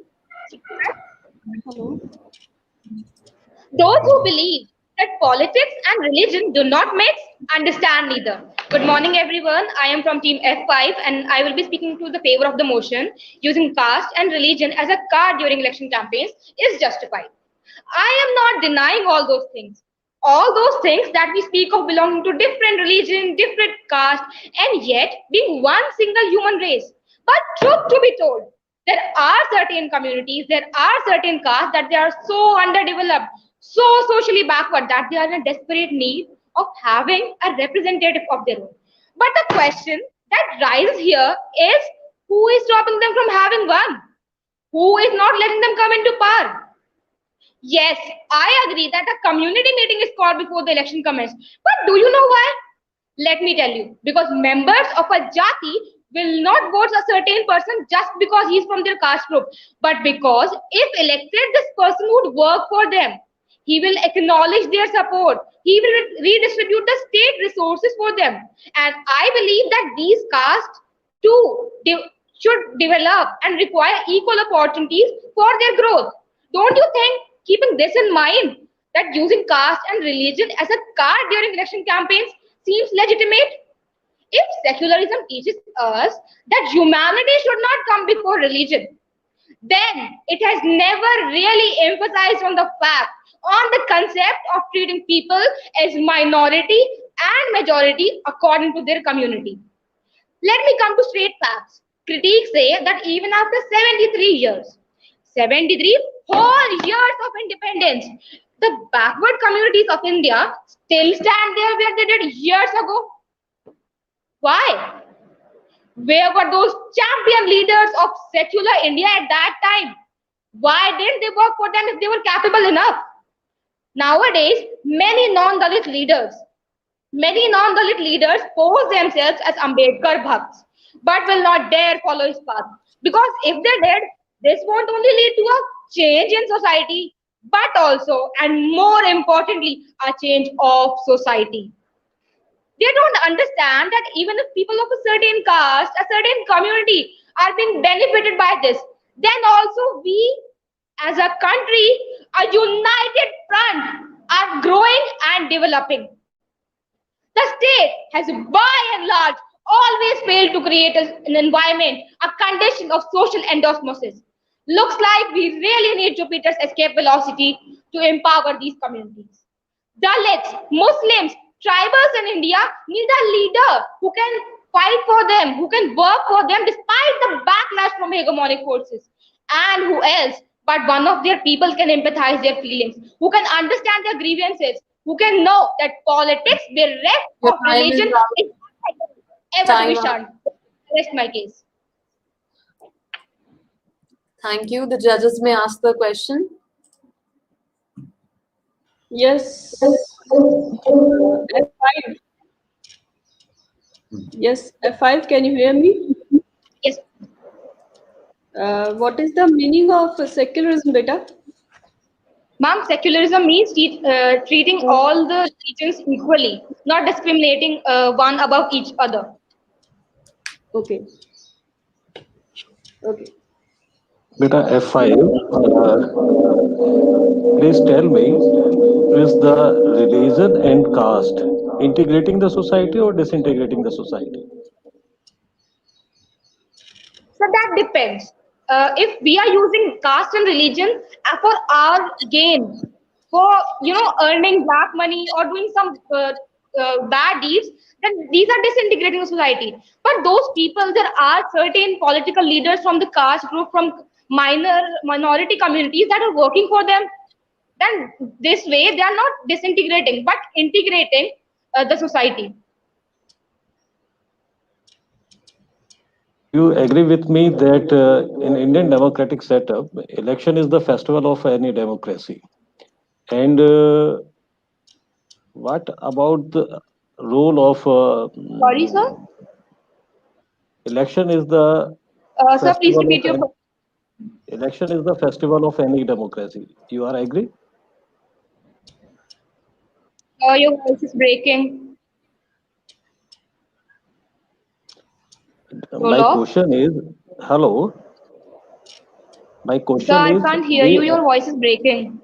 Hello. Those who believe that politics and religion do not mix understand neither. Good morning, everyone. I am from Team F5 and I will be speaking to the favor of the motion. Using caste and religion as a card during election campaigns is justified. I am not denying all those things. All those things that we speak of belonging to different religion, different caste, and yet being one single human race. But truth to be told, there are certain communities, there are certain castes that they are so underdeveloped, so socially backward that they are in a desperate need of having a representative of their own. But the question that rises here is, who is stopping them from having one? Who is not letting them come into power? Yes, I agree that a community meeting is called before the election commences. But do you know why? Let me tell you. Because members of a jati will not vote a certain person just because he is from their caste group, but because if elected, this person would work for them. He will acknowledge their support. He will redistribute the state resources for them. And I believe that these castes too should develop and require equal opportunities for their growth. Don't you think, keeping this in mind, that using caste and religion as a card during election campaigns seems legitimate? If secularism teaches us that humanity should not come before religion, then it has never really emphasized on the fact, on the concept of treating people as minority and majority according to their community. Let me come to straight facts. Critics say that even after 73 years, 73 whole years of independence, the backward communities of India still stand there where they did years ago. Why? Where were those champion leaders of secular India at that time? Why didn't they work for them if they were capable enough? Nowadays, many non-Dalit leaders pose themselves as Ambedkar Bhakts, but will not dare follow his path. Because if they did, this won't only lead to a change in society, but also, and more importantly, a change of society. They don't understand that even if people of a certain caste, a certain community are being benefited by this, then also we as a country, a united front, are growing and developing. The state has by and large always failed to create an environment, a condition of social endosmosis. Looks like we really need Jupiter's escape velocity to empower these communities. Dalits, Muslims, tribals in India need a leader who can fight for them, who can work for them despite the backlash from hegemonic forces. And who else but one of their people can empathize their feelings, who can understand their grievances, who can know that politics bereft Your of time is religion up. is ever to Time be up. shunned. Rest my case. Thank you. The judges may ask the question. Yes. F5. Yes, F5, can you hear me? Yes. What is the meaning of secularism, beta? Ma'am, secularism means treating all the religions equally, not discriminating one above each other. Okay. Okay. Beta F5, please tell me, is the religion and caste integrating the society or disintegrating the society? So that depends. If we are using caste and religion for our gain, for earning black money or doing some bad deeds, then these are disintegrating the society. But those people, there are certain political leaders from the caste group, from minority communities that are working for them. Then this way they are not disintegrating, but integrating the society. Do you agree with me that in Indian democratic setup, election is the festival of any democracy? And what about the role of Sorry, sir. election is the Sir, please festival repeat of your any, question. election is the festival of any democracy? You are agree? Your voice is breaking. My Roloff? question is, hello. My Sir, question I is, can't hear you. Your voice is breaking.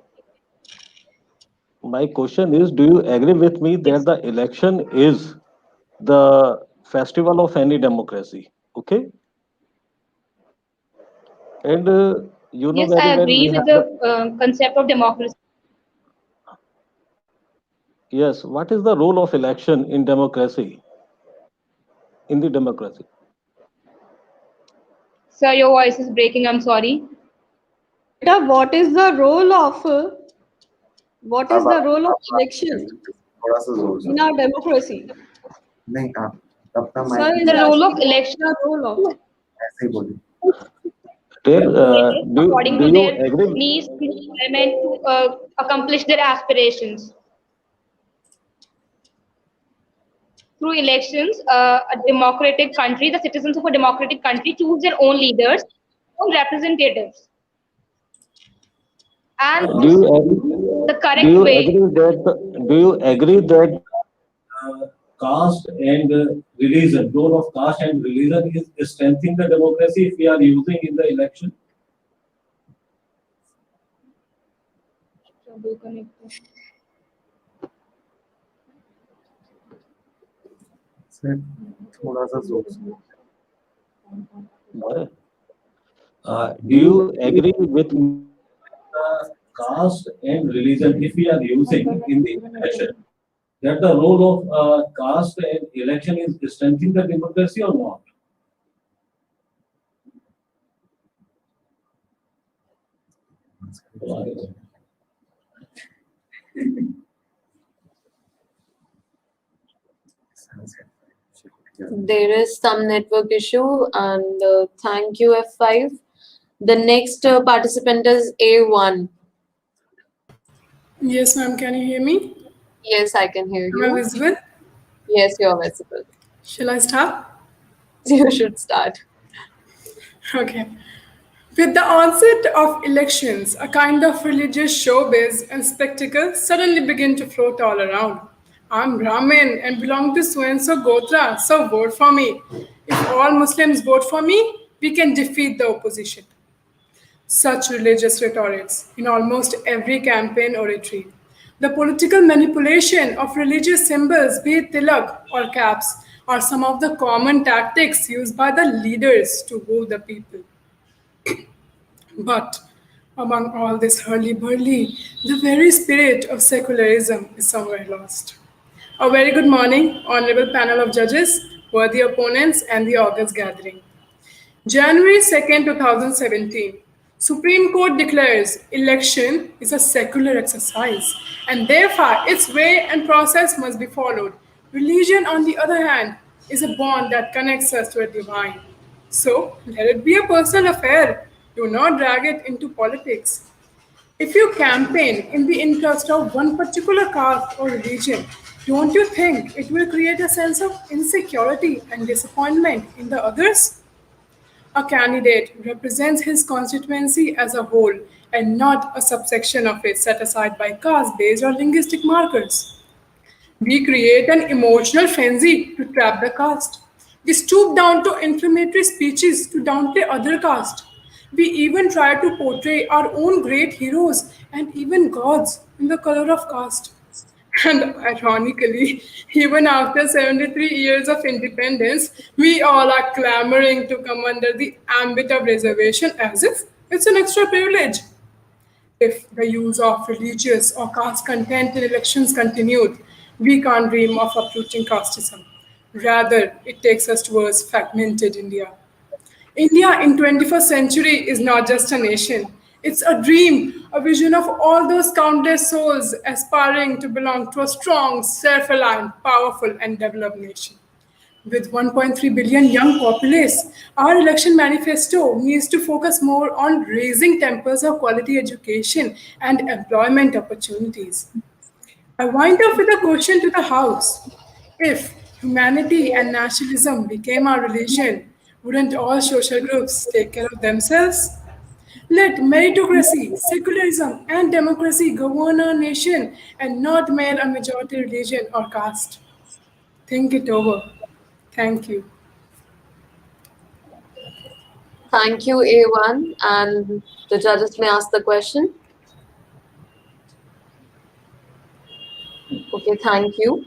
my question is, do you agree with me that Yes. the election is the festival of any democracy? Okay, and you know Yes, very I well we agree with have the the concept of democracy. yes. What is the role of election in democracy? In the democracy, Sir, your voice is breaking. I'm sorry. Beta, what is the role of election थोड़ा सा जोर से in our democracy? नहीं आप अपना Sir mic is The role of asking what is election the role of. ऐसे ही बोलिए there, according do to you their agree? needs, requirement to accomplish their aspirations. Through elections, a democratic country, the citizens of a democratic country choose their own leaders, own representatives. And Do you agree? the Do correct you way, agree that? Do you agree that caste and religion, role of caste and religion is strengthening the democracy if we are using in the election? Sir थोड़ा सा जोर से Do you agree with me? Caste and religion, if we are using in the election, that the role of caste and election is strengthening the democracy or not? There is some network issue, and thank you, F5. The next participant is A1. Yes, ma'am. Can you hear me? Yes, I can hear Am I you. visible? Yes, you're visible. Shall I start? You should start. Okay. With the onset of elections, a kind of religious showbiz and spectacle suddenly begin to float all around. I'm Brahmin and belong to so-and-so Gotra, so vote for me. If all Muslims vote for me, we can defeat the opposition. Such religious rhetorics in almost every campaign oratory. The political manipulation of religious symbols, be it tilak or caps, are some of the common tactics used by the leaders to woo the people. But among all this hurly-burly, the very spirit of secularism is somewhere lost. A very good morning, honorable panel of judges, worthy opponents, and the August gathering. January 2nd, 2017, Supreme Court declares election is a secular exercise and therefore its way and process must be followed. Religion, on the other hand, is a bond that connects us to a divine. So let it be a personal affair. Do not drag it into politics. If you campaign in the interest of one particular caste or religion, don't you think it will create a sense of insecurity and disappointment in the others? A candidate represents his constituency as a whole and not a subsection of it set aside by caste-based or linguistic markers. We create an emotional frenzy to trap the caste. We stoop down to inflammatory speeches to downplay other caste. We even try to portray our own great heroes and even gods in the color of caste. And ironically, even after 73 years of independence, we all are clamoring to come under the ambit of reservation as if it's an extra privilege. If the use of religious or caste content in elections continued, we can't dream of uprooting casteism. Rather, it takes us towards fragmented India. India in 21st century is not just a nation. It's a dream, a vision of all those countless souls aspiring to belong to a strong, self-reliant, powerful, and developed nation. With 1.3 billion young populace, our election manifesto needs to focus more on raising tempers of quality education and employment opportunities. I wind up with a question to the House. If humanity and nationalism became our religion, wouldn't all social groups take care of themselves? Let meritocracy, secularism, and democracy govern our nation and not mere a majority religion or caste. Think it over. Thank you. Thank you, A1. And the judges may ask the question. Okay, thank you.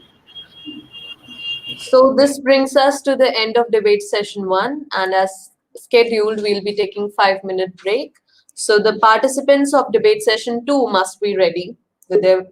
So this brings us to the end of debate session 1, and as scheduled, we'll be taking 5-minute break. So the participants of debate session 2 must be ready with their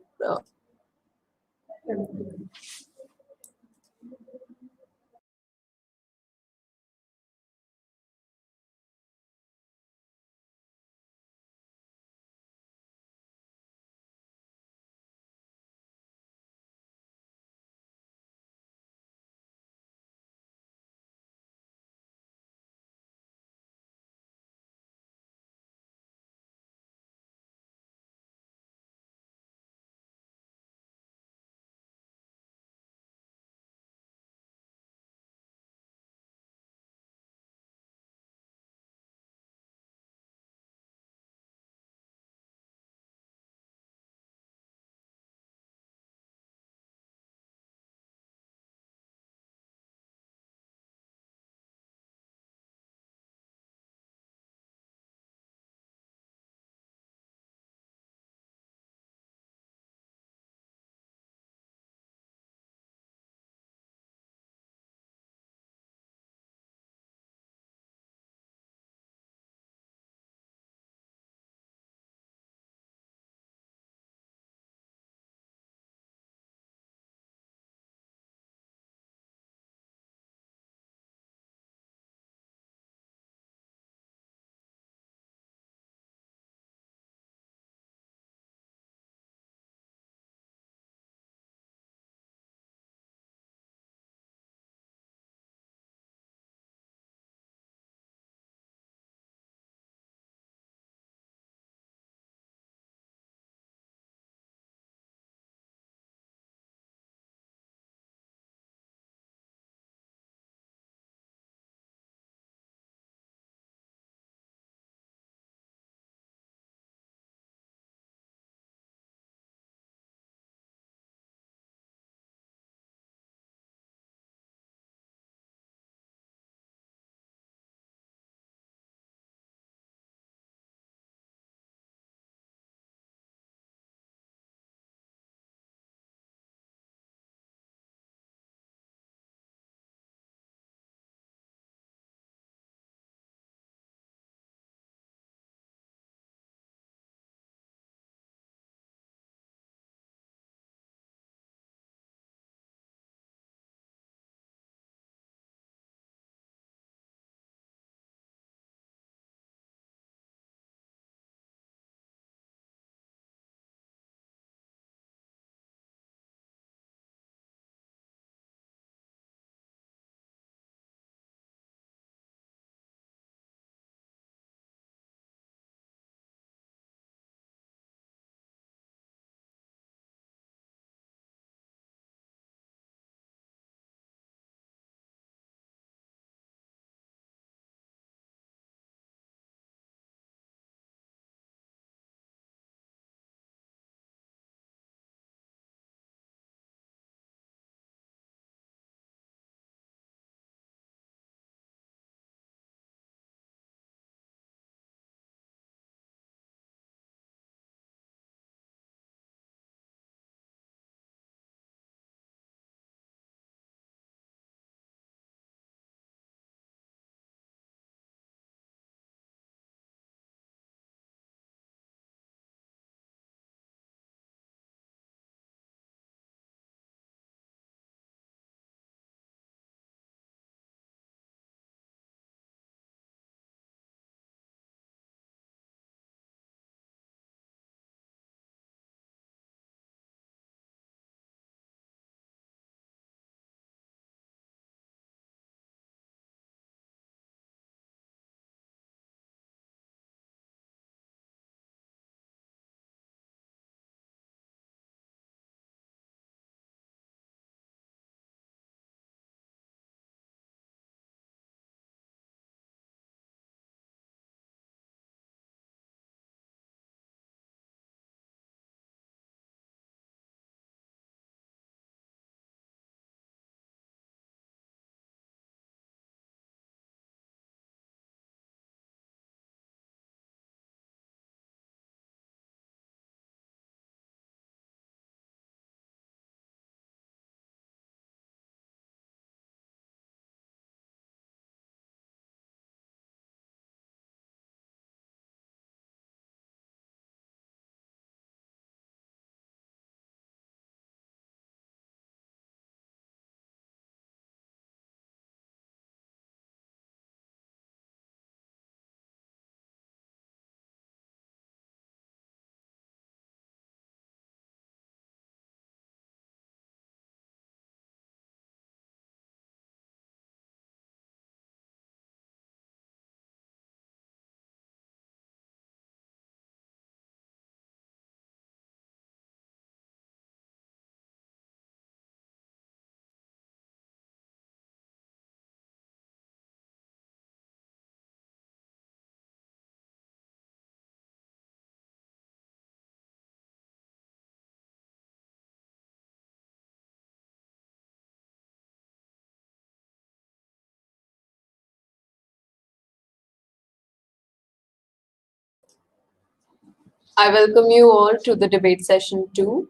I welcome you all to the debate session 2.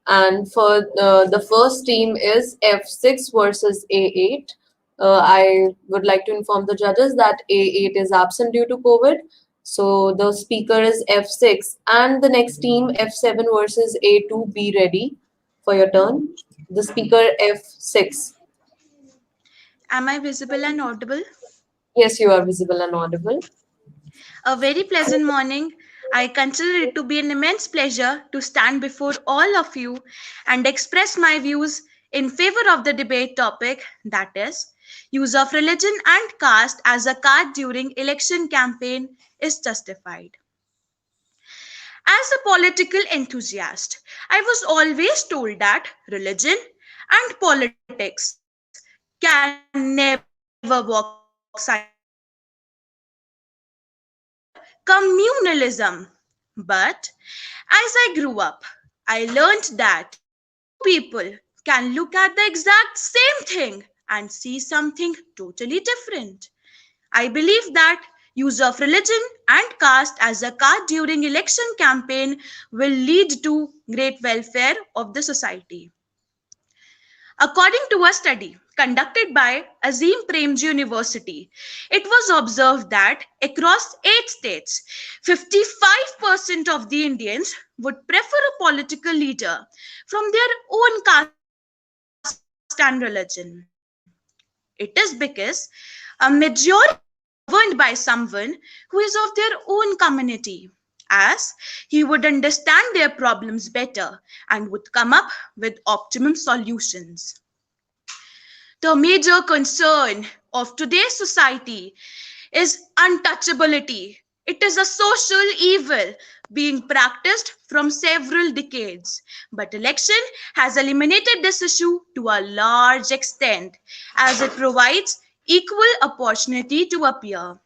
And for the first team is F6 versus A8. I would like to inform the judges that A8 is absent due to COVID. So the speaker is F6. And the next team, F7 versus A2, be ready for your turn. The speaker F6. Am I visible and audible? Yes, you are visible and audible. A very pleasant morning. I consider it to be an immense pleasure to stand before all of you and express my views in favor of the debate topic, that is, use of religion and caste as a card during election campaign is justified. As a political enthusiast, I was always told that religion and politics can never walk side by side. Called communalism. But as I grew up, I learned that two people can look at the exact same thing and see something totally different. I believe that use of religion and caste as a card during election campaign will lead to great welfare of the society. According to a study conducted by Azim Premji University, it was observed that across 8 states, 55% of the Indians would prefer a political leader from their own caste and religion. It is because a majority governed by someone who is of their own community, as he would understand their problems better and would come up with optimum solutions. The major concern of today's society is untouchability. It is a social evil being practiced from several decades. But election has eliminated this issue to a large extent as it provides equal opportunity to appear.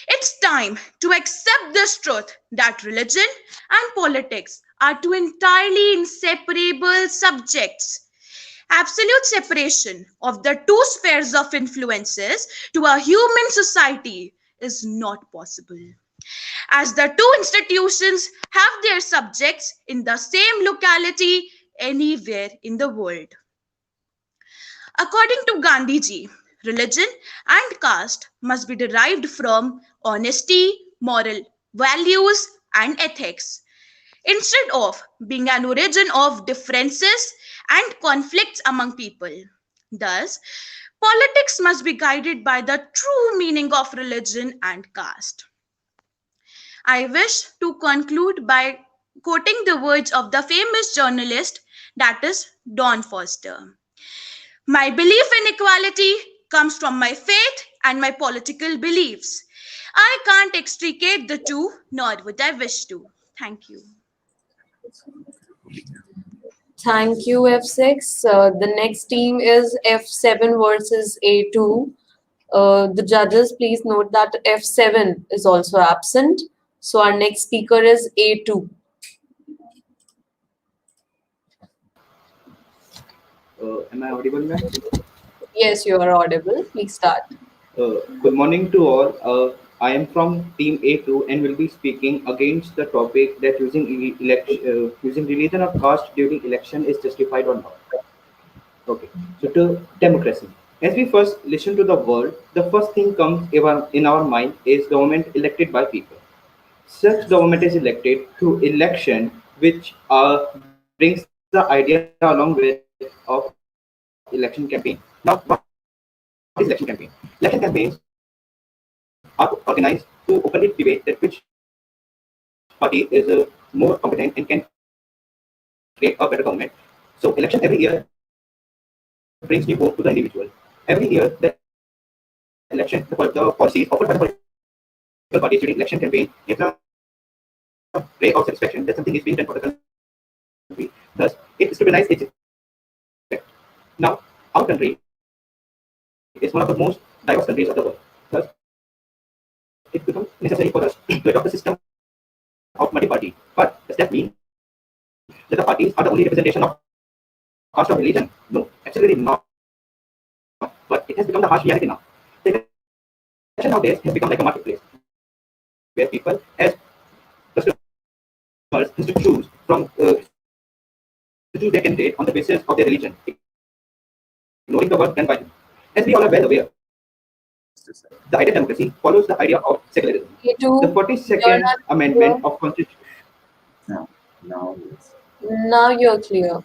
It's time to accept this truth that religion and politics are two entirely inseparable subjects. Absolute separation of the two spheres of influences to a human society is not possible, as the two institutions have their subjects in the same locality anywhere in the world. According to Gandhiji, religion and caste must be derived from honesty, moral values, and ethics, instead of being an origin of differences and conflicts among people. Thus, politics must be guided by the true meaning of religion and caste. I wish to conclude by quoting the words of the famous journalist, that is Don Foster. My belief in equality comes from my faith and my political beliefs. I can't extricate the two, nor would I wish to. Thank you. Thank you, F6. The next team is F7 versus A2. The judges, please note that F7 is also absent. So our next speaker is A2. Am I audible, ma'am? Yes, you are audible. Please start. Good morning to all. I am from Team A2 and will be speaking against the topic that using religion or caste during election is justified or not. Okay, so to democracy. As we first listen to the word, the first thing comes in our mind is government elected by people. Such government is elected through election, which brings the idea along with of election campaign. Now, what is election campaign? Election campaigns are organized to openly debate that which party is more competent and can create a better government. So election every year brings new hope to the individual. Every year, the policies offered by the political parties during election campaign gives a ray of satisfaction that something is being done for the country. Thus, it stabilizes its effect. Now, our country is one of the most diverse countries of the world. Thus, it becomes necessary for us to adopt a system of multi-party. But does that mean that the parties are the only representation of caste or religion? No, absolutely not. But it has become the harsh reality now. The election nowadays has become like a marketplace where people, as just to has to choose to choose their candidate on the basis of their religion, ignoring the work done by them. As we all are well aware, the ideal democracy follows the idea of secularism. You too. The You're 42nd not Amendment clear. of Constitution. Now you're clear.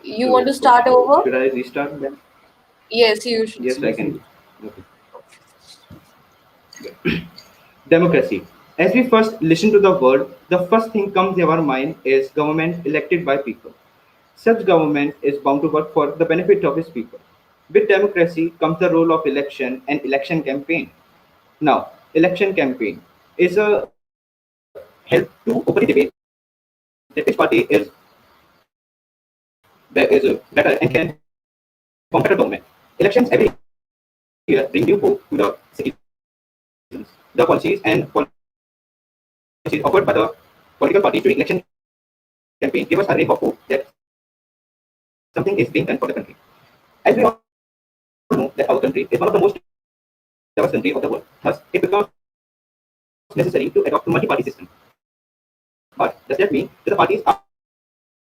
You want to start over? Should I restart then? Yes, you should. Yes, I can. Okay. Democracy. As we first listen to the word, the first thing comes in our mind is government elected by people. Such government is bound to work for the benefit of its people. With democracy comes the role of election and election campaign. Now, election campaign is a help to openly debate that which party is better and can form better government. Elections every year bring new hope to the citizens. The policies and policies offered by the political parties during election campaign give us a ray of hope that something is being done for the country. As we all know that our country is one of the most diverse countries of the world. Thus, it becomes necessary to adopt a multi-party system. But does that mean that the parties are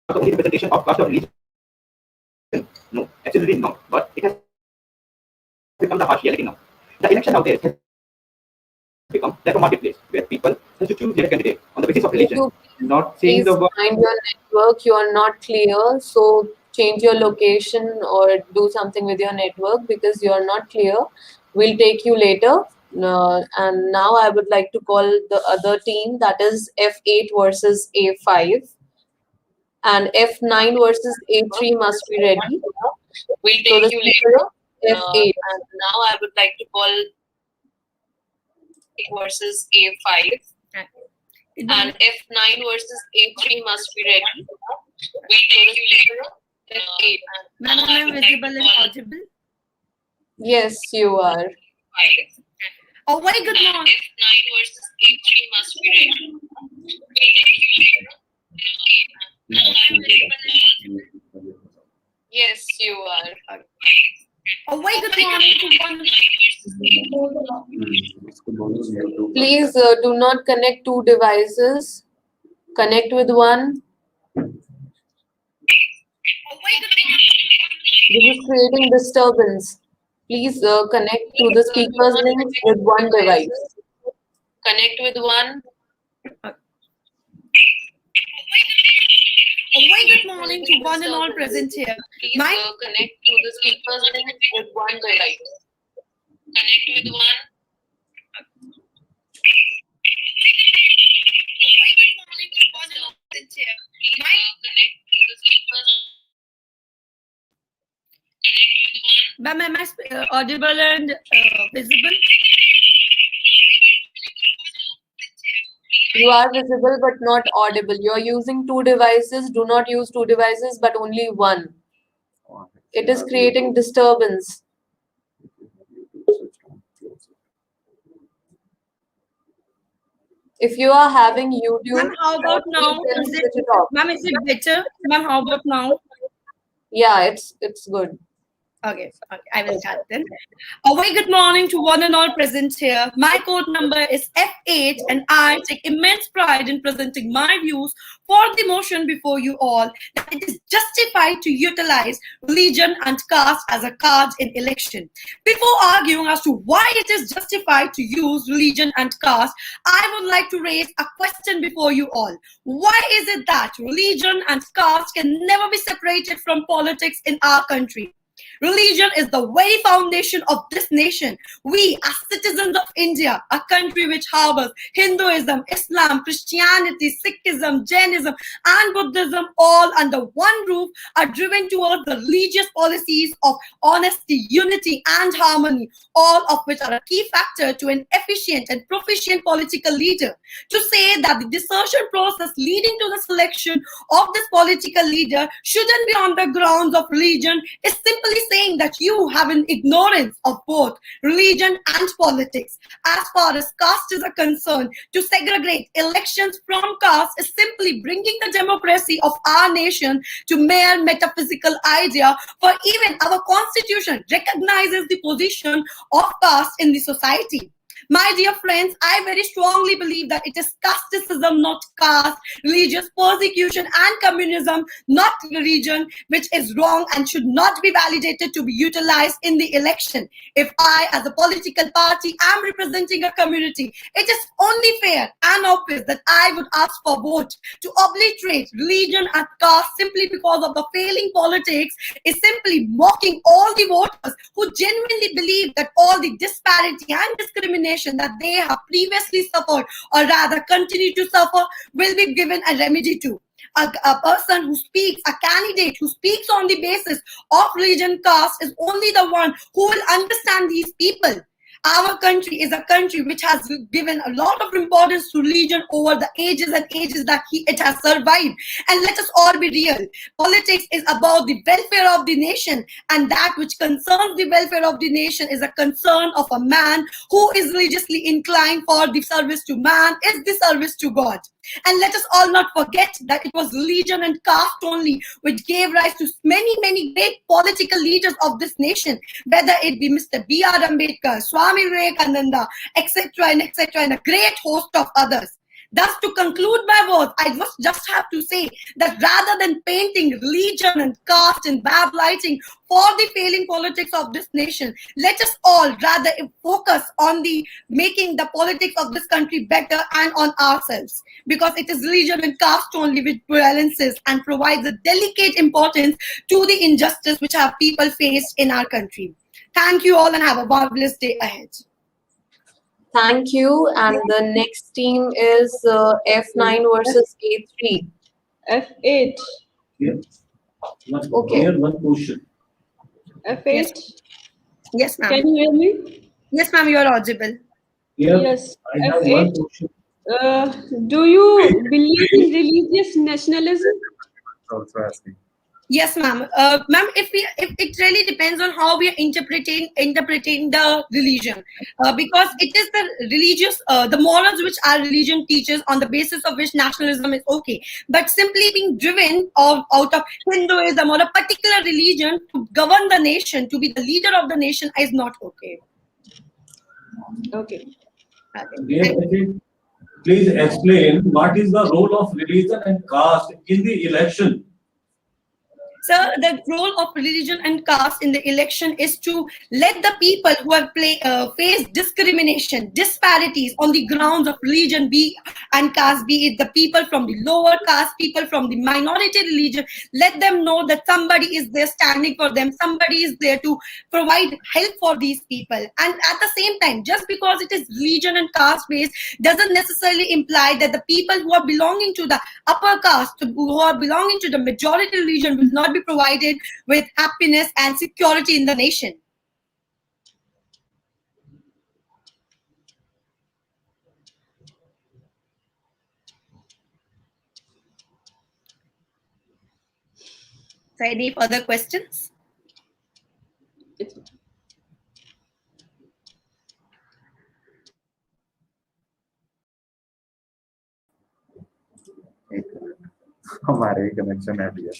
the only representation of caste or religion? No, absolutely not. But it has become the harsh reality now. The election nowadays has become like a marketplace where people have to choose their candidate on the basis of religion, not saying Please the word. find your network. You are not clear. So change your location or do something with your network because you are not clear. We'll take you later. And now I would like to call the other team, that is F8 versus A5. And F9 versus A3 must be ready. We'll So the take you later. F8. And now I would like to call versus A5. And F9 versus A3 must be ready. We'll take you later. F8. Ma'am, am I visible and audible? Yes, you are. Oh, very good morning. F9 versus A3 must be ready. We'll take you later. Yes, you are. Oh, very good morning to one. Please do not connect two devices. Connect with one. This is creating disturbance. Please connect to the speaker's link with one device. Connect with one. A very good morning to one and all present here. Please connect to the speaker's link with one device. Connect with one. Ma'am, am I audible and visible? You are visible but not audible. You are using two devices. Do not use two devices but only one. It is creating disturbance. If you are having YouTube, Ma'am, how about now? Is it better? Ma'am, how about now? Yeah, it's good. Okay, I will start then. A very good morning to one and all present here. My code number is F8 and I take immense pride in presenting my views for the motion before you all that it is justified to utilize religion and caste as a card in election. Before arguing as to why it is justified to use religion and caste, I would like to raise a question before you all. Why is it that religion and caste can never be separated from politics in our country? Religion is the very foundation of this nation. We, as citizens of India, a country which harbors Hinduism, Islam, Christianity, Sikhism, Jainism, and Buddhism all under one roof, are driven towards the religious policies of honesty, unity, and harmony, all of which are a key factor to an efficient and proficient political leader. To say that the desertion process leading to the selection of this political leader shouldn't be on the grounds of religion is simply saying that you have an ignorance of both religion and politics. As far as caste is concerned, to segregate elections from caste is simply bringing the democracy of our nation to mere metaphysical idea, for even our constitution recognizes the position of caste in the society. My dear friends, I very strongly believe that it is casteism, not caste, religious persecution, and communism, not religion, which is wrong and should not be validated to be utilized in the election. If I, as a political party, am representing a community, it is only fair and obvious that I would ask for vote to obliterate religion and caste simply because of the failing politics is simply mocking all the voters who genuinely believe that all the disparity and discrimination that they have previously suffered or rather continue to suffer will be given a remedy to. A person who speaks, a candidate who speaks on the basis of religion, caste is only the one who will understand these people. Our country is a country which has given a lot of importance to religion over the ages and ages that it has survived. And let us all be real. Politics is about the welfare of the nation, and that which concerns the welfare of the nation is a concern of a man who is religiously inclined for the service to man is the service to God. And let us all not forget that it was religion and caste only which gave rise to many, many great political leaders of this nation, whether it be Mr. B.R. Ambedkar, Swami Vivekananda, etc., and a great host of others. Thus, to conclude my words, I just have to say that rather than painting religion and caste in bad lighting for the failing politics of this nation, let us all rather focus on the making the politics of this country better and on ourselves, because it is religion and caste only which balances and provides a delicate importance to the injustice which our people faced in our country. Thank you all and have a marvelous day ahead. Thank you. And the next team is F9 versus A3. F8. Yeah. Okay. Here one question. F8. Yes, ma'am. Can you hear me? Yes, ma'am, you are audible. Here Yes. I have F8. one question. Do you believe in religious nationalism? Also asking. Yes, ma'am. Ma'am, if it really depends on how we are interpreting the religion, because it is the religious, the morals which our religion teaches, on the basis of which nationalism is okay. But simply being driven out of Hinduism or a particular religion to govern the nation, to be the leader of the nation, is not okay. Okay. Dear Patel, please explain what is the role of religion and caste in the election. Sir, the role of religion and caste in the election is to let the people who have faced discrimination, disparities on the grounds of religion and caste, be it the people from the lower caste, people from the minority religion, let them know that somebody is there standing for them, somebody is there to provide help for these people. And at the same time, just because it is religion and caste based doesn't necessarily imply that the people who are belonging to the upper caste, who are belonging to the majority religion, will not be provided with happiness and security in the nation. So any further questions? हमारे connection है भैया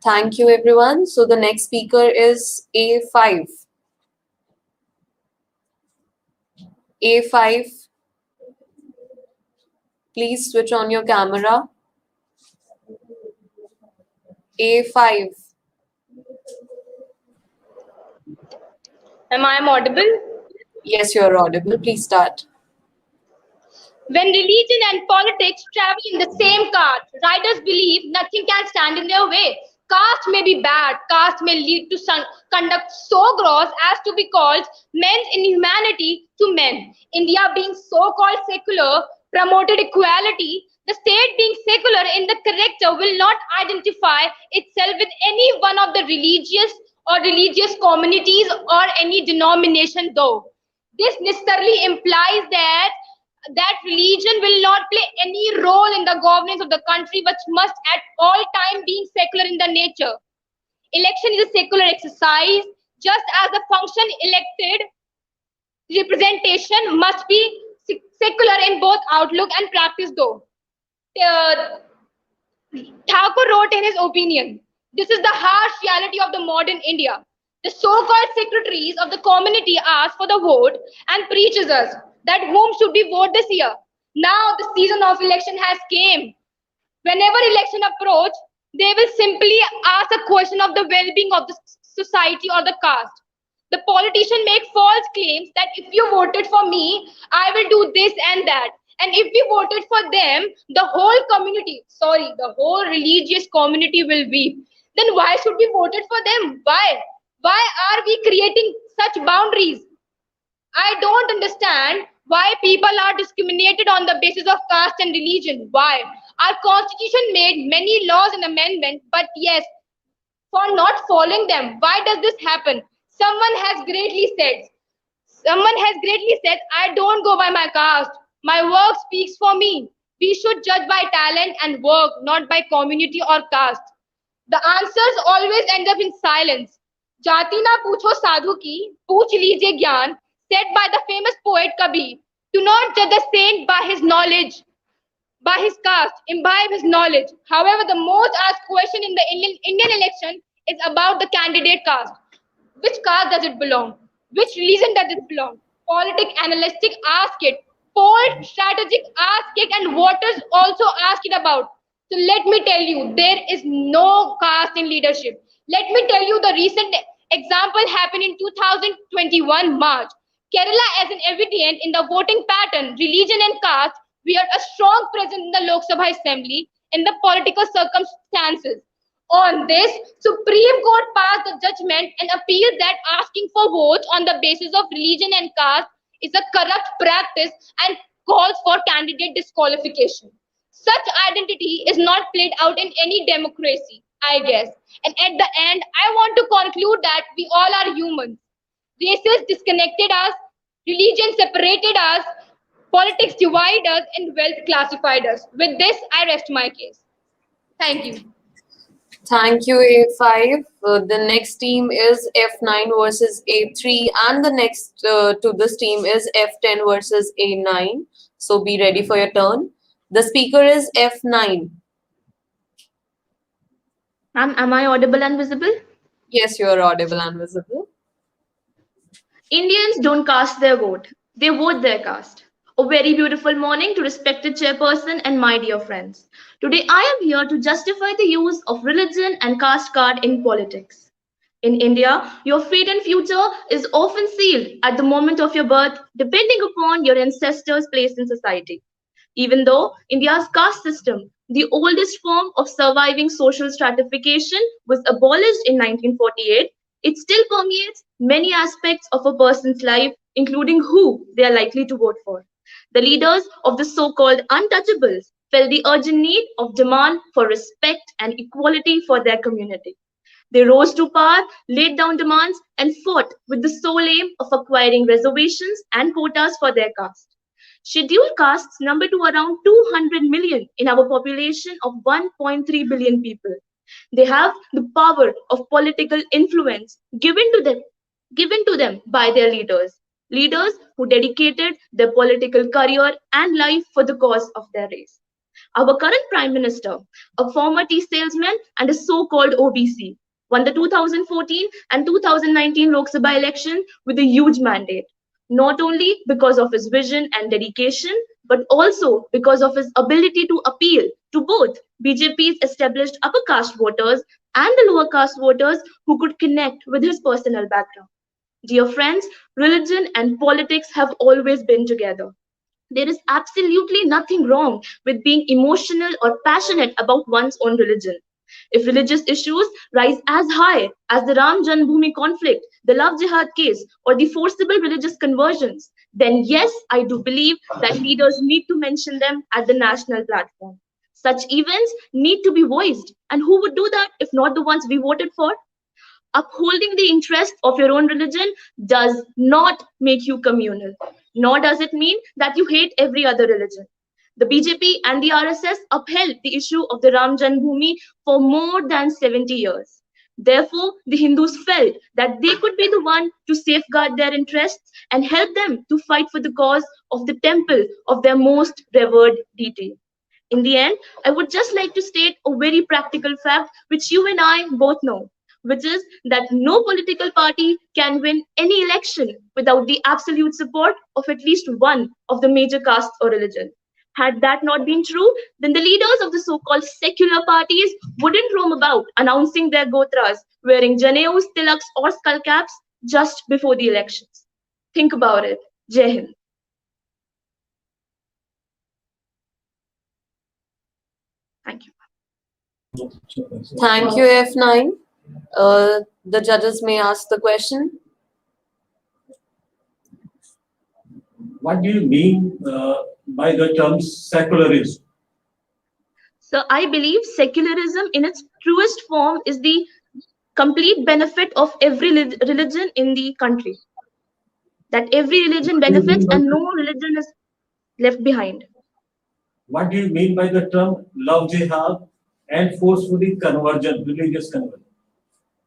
Thank you, everyone. So the next speaker is A5. A5, please switch on your camera. A5. Am I audible? Yes, you are audible. Please start. When religion and politics travel in the same car, riders believe nothing can stand in their way. Caste may be bad, caste may lead to some conduct so gross as to be called men's inhumanity to men. India being so-called secular promoted equality. The state being secular in the character will not identify itself with any one of the religious communities or any denomination though. This necessarily implies that religion will not play any role in the governance of the country, which must at all time being secular in the nature. Election is a secular exercise, just as the function elected representation must be secular in both outlook and practice though. Thakur wrote in his opinion, this is the harsh reality of the modern India. The so-called secretaries of the community ask for the vote and preaches us that whom should we vote this year. Now the season of election has came. Whenever election approach, they will simply ask a question of the well-being of the society or the caste. The politician make false claims that if you voted for me, I will do this and that. And if we voted for them, the whole religious community will weep. Then why should we voted for them? Why? Why are we creating such boundaries? I don't understand why people are discriminated on the basis of caste and religion. Why? Our constitution made many laws and amendments, but yes, for not following them. Why does this happen? Someone has greatly said, I don't go by my caste. My work speaks for me. We should judge by talent and work, not by community or caste. The answers always end up in silence. Jati na pucho sadhu ki, pooch lijiye gyan, said by the famous poet Kabir. Do not judge a saint by his knowledge, by his caste, imbibe his knowledge. However, the most asked question in the Indian election is about the candidate caste. Which caste does it belong? Which religion does it belong? Politic analytic ask it. Poll strategic ask it, and voters also ask it about. So let me tell you, there is no caste in leadership. Let me tell you the recent example happened in 2021 March. Kerala as an evidence in the voting pattern, religion and caste were a strong presence in the Lok Sabha assembly in the political circumstances. On this, Supreme Court passed the judgment and appealed that asking for votes on the basis of religion and caste is a corrupt practice and calls for candidate disqualification. Such identity is not played out in any democracy, I guess. And at the end, I want to conclude that we all are humans. Races disconnected us, religion separated us, politics divided us, and wealth classified us. With this, I rest my case. Thank you. Thank you, A5. The next team is F9 versus A3, and the next to this team is F10 versus A9. So be ready for your turn. The speaker is F9. Ma'am, am I audible and visible? Yes, you are audible and visible. Indians don't cast their vote. They vote their caste. A very beautiful morning to respected chairperson and my dear friends. Today I am here to justify the use of religion and caste card in politics. In India, your fate and future is often sealed at the moment of your birth, depending upon your ancestors' place in society. Even though India's caste system, the oldest form of surviving social stratification, was abolished in 1948, it still permeates many aspects of a person's life, including who they are likely to vote for. The leaders of the so-called untouchables felt the urgent need of demand for respect and equality for their community. They rose to power, laid down demands, and fought with the sole aim of acquiring reservations and quotas for their caste. Scheduled castes number to around 200 million in our population of 1.3 billion people. They have the power of political influence given to them by their leaders who dedicated their political career and life for the cause of their race. Our current Prime Minister, a former tea salesman and a so-called OBC, won the 2014 and 2019 Lok Sabha election with a huge mandate, not only because of his vision and dedication, but also because of his ability to appeal to both BJP's established upper caste voters and the lower caste voters who could connect with his personal background. Dear friends, religion and politics have always been together. There is absolutely nothing wrong with being emotional or passionate about one's own religion. If religious issues rise as high as the Ram Janmabhoomi conflict, the love jihad case, or the forcible religious conversions, then yes, I do believe that leaders need to mention them at the national platform. Such events need to be voiced. And who would do that if not the ones we voted for? Upholding the interests of your own religion does not make you communal, nor does it mean that you hate every other religion. The BJP and the RSS upheld the issue of the Ram Janmabhoomi for more than 70 years. Therefore, the Hindus felt that they could be the one to safeguard their interests and help them to fight for the cause of the temple of their most revered deity. In the end, I would just like to state a very practical fact which you and I both know, which is that no political party can win any election without the absolute support of at least one of the major castes or religion. Had that not been true, then the leaders of the so-called secular parties wouldn't roam about announcing their gotras, wearing janeus, tilaks, or skull caps just before the elections. Think about it. Jai Hind. Thank you. Thank you, F9. The judges may ask the question. What do you mean by the term secularism? So I believe secularism in its truest form is the complete benefit of every religion in the country. That every religion benefits and no religion is left behind. What do you mean by the term love jihad and forcefully conversion, religious conversion?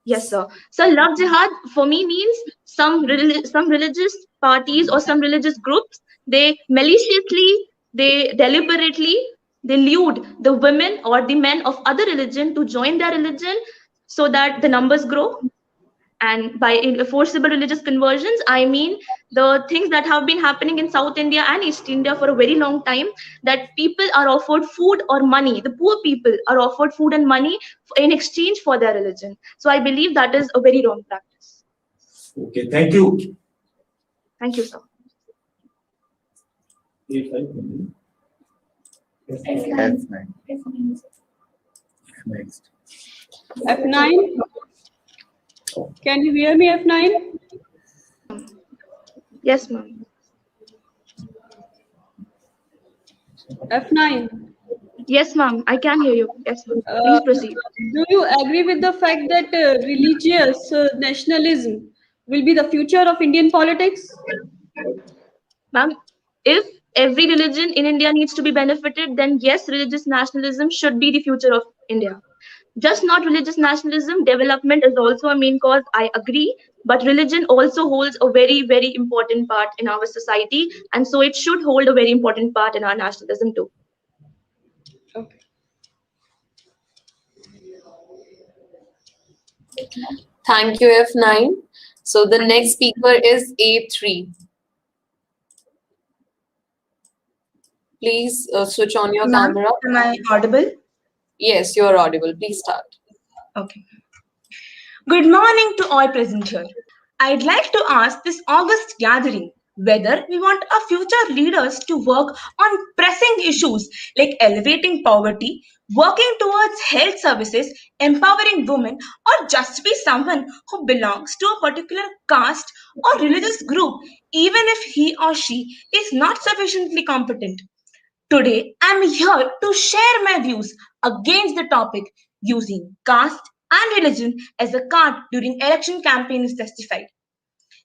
Yes, sir. So love jihad for me means some religious parties or some religious groups, they maliciously, they deliberately, they lure the women or the men of other religion to join their religion so that the numbers grow. And by forcible religious conversions, I mean the things that have been happening in South India and East India for a very long time, that people are offered food or money. The poor people are offered food and money in exchange for their religion. So I believe that is a very wrong practice. Okay, thank you. Thank you, sir. F9. Next. F9. Can you hear me, F9? Yes, ma'am. F9. Yes, ma'am. I can hear you. Yes, ma'am. Please proceed. Do you agree with the fact that religious nationalism will be the future of Indian politics? Ma'am, if every religion in India needs to be benefited, then yes, religious nationalism should be the future of India. Just not religious nationalism, development is also a main cause, I agree, but religion also holds a very, very important part in our society, and so it should hold a very important part in our nationalism too. Okay. Thank you, F9. So the next speaker is A3. Please switch on your camera. Am I audible? Yes, you're audible. Please start. Okay. Good morning to all present here. I'd like to ask this August gathering whether we want our future leaders to work on pressing issues like elevating poverty, working towards health services, empowering women, or just be someone who belongs to a particular caste or religious group, even if he or she is not sufficiently competent. Today, I'm here to share my views against the topic using caste and religion as a card during election campaign is justified.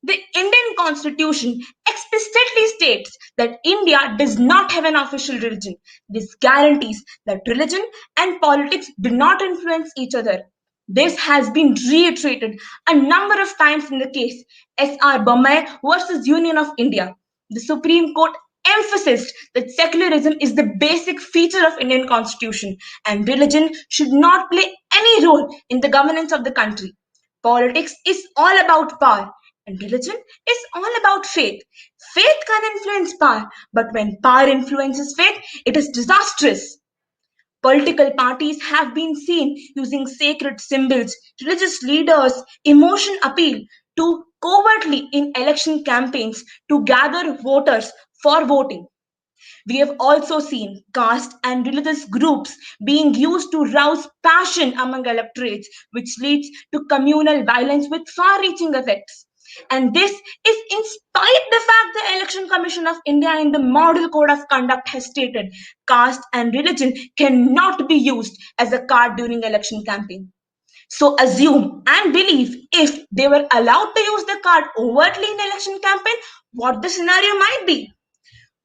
The Indian Constitution explicitly states that India does not have an official religion. This guarantees that religion and politics do not influence each other. This has been reiterated a number of times in the case S.R. Bommai versus Union of India. The Supreme Court emphasized that secularism is the basic feature of Indian constitution and religion should not play any role in the governance of the country. Politics is all about power and religion is all about faith. Faith can influence power, but when power influences faith, it is disastrous. Political parties have been seen using sacred symbols, religious leaders, emotion appeal to covertly in election campaigns to gather voters for voting. We have also seen caste and religious groups being used to rouse passion among electorates, which leads to communal violence with far reaching effects. And this is in spite the fact the Election Commission of India in the Model Code of Conduct has stated caste and religion cannot be used as a card during election campaign. So assume and believe if they were allowed to use the card overtly in election campaign, what the scenario might be.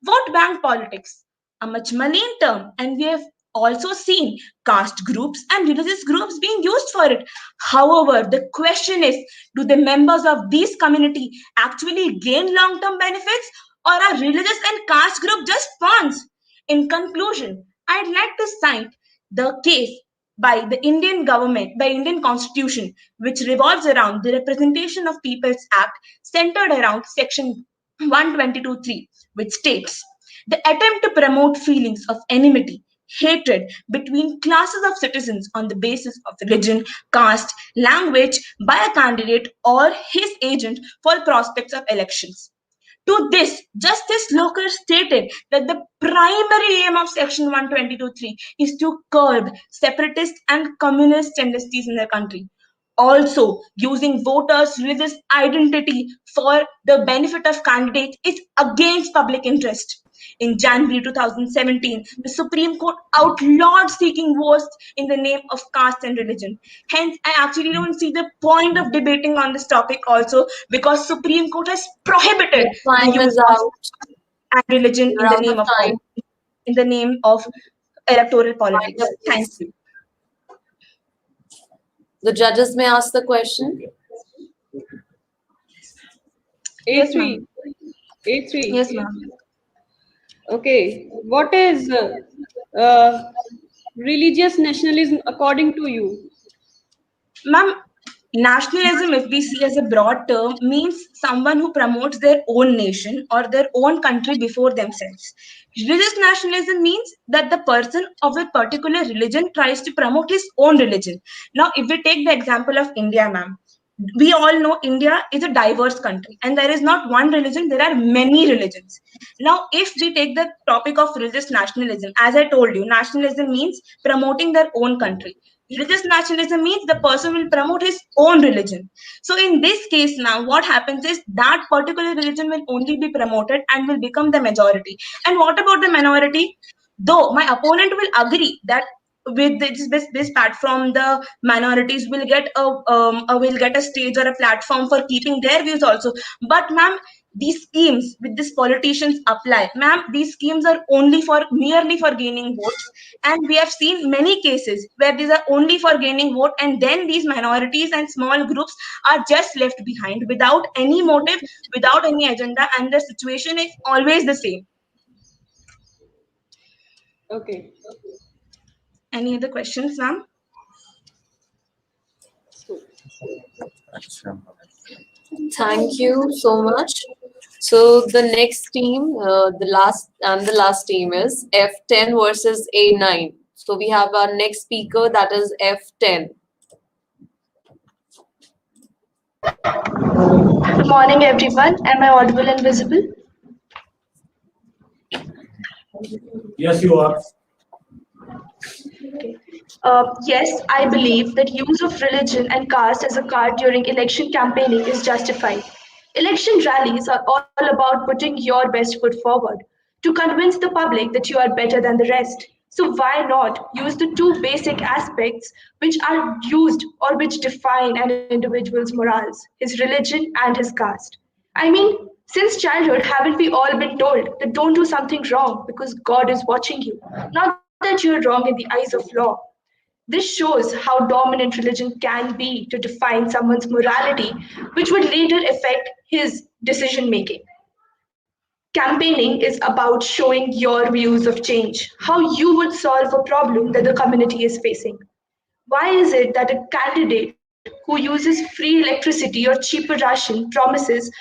Vote bank politics, a much maligned term, and we have also seen caste groups and religious groups being used for it. However, the question is, do the members of these community actually gain long-term benefits or are religious and caste group just pawns? In conclusion, I'd like to cite the case by the Indian government, by Indian constitution, which revolves around the Representation of People's Act centered around section 122.3, which states the attempt to promote feelings of enmity, hatred between classes of citizens on the basis of religion, caste, language by a candidate or his agent for prospects of elections. To this, Justice Loker stated that the primary aim of Section 122.3 is to curb separatist and communist tendencies in the country. Also, using voters' religious identity for the benefit of candidates is against public interest. In January 2017, the Supreme Court outlawed seeking votes in the name of caste and religion. Hence, I actually don't see the point of debating on this topic also because Supreme Court has prohibited Your the time use is of out. and religion You're out of time. in the name of electoral Wind politics. up, Thank please. you. The judges may ask the question. Yes, A3. ma'am. A3. Yes, ma'am. Okay. What is religious nationalism according to you? Ma'am, nationalism, if we see as a broad term, means someone who promotes their own nation or their own country before themselves. Religious nationalism means that the person of a particular religion tries to promote his own religion. Now, if we take the example of India, ma'am, we all know India is a diverse country and there is not one religion, there are many religions. Now, if we take the topic of religious nationalism, as I told you, nationalism means promoting their own country. Religious nationalism means the person will promote his own religion. So in this case now, what happens is that particular religion will only be promoted and will become the majority. And what about the minority? Though my opponent will agree that with this platform, the minorities will get a stage or a platform for keeping their views also. But ma'am, these schemes with these politicians apply, ma'am, these schemes are only for merely for gaining votes, and we have seen many cases where these are only for gaining vote, and then these minorities and small groups are just left behind without any motive, without any agenda, and the situation is always the same. Okay. Any other questions, ma'am? Thank you so much. So the next team, the last team is F10 versus A9. So we have our next speaker, that is F10. Good morning, everyone. Am I audible and visible? Yes, you are. Yes, I believe that use of religion and caste as a card during election campaigning is justified. Election rallies are all about putting your best foot forward to convince the public that you are better than the rest. So why not use the two basic aspects which are used or which define an individual's morals, his religion and his caste? I mean, since childhood, haven't we all been told that don't do something wrong because God is watching you? Not that you're wrong in the eyes of law. This shows how dominant religion can be to define someone's morality, which would later affect his decision making. Campaigning is about showing your views of change, how you would solve a problem that the community is facing. Why is it that a candidate who uses free electricity or cheaper ration promises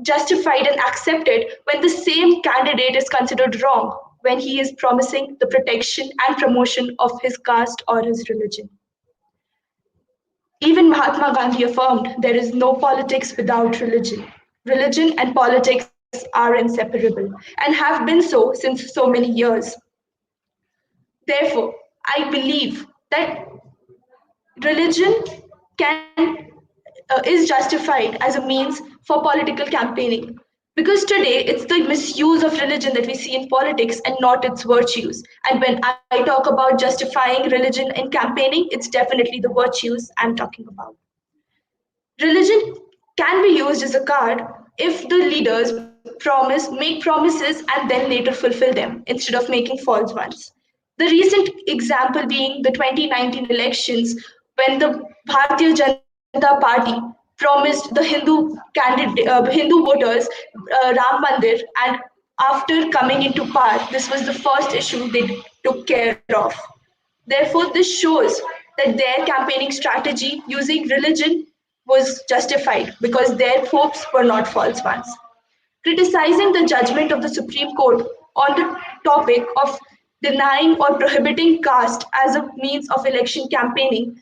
justified and accepted when the same candidate is considered wrong when he is promising the protection and promotion of his caste or his religion? Even Mahatma Gandhi affirmed there is no politics without religion. Religion and politics are inseparable and have been so since so many years. Therefore, I believe that religion is justified as a means for political campaigning because today it's the misuse of religion that we see in politics and not its virtues. And when I talk about justifying religion in campaigning, it's definitely the virtues I'm talking about. Religion can be used as a card if the leaders make promises and then later fulfill them instead of making false ones. The recent example being the 2019 elections when the Bharatiya Janata Party promised the Hindu voters Ram Mandir, and after coming into power, this was the first issue they took care of. Therefore, this shows that their campaigning strategy using religion was justified because their hopes were not false ones. Criticizing the judgment of the Supreme Court on the topic of denying or prohibiting caste as a means of election campaigning,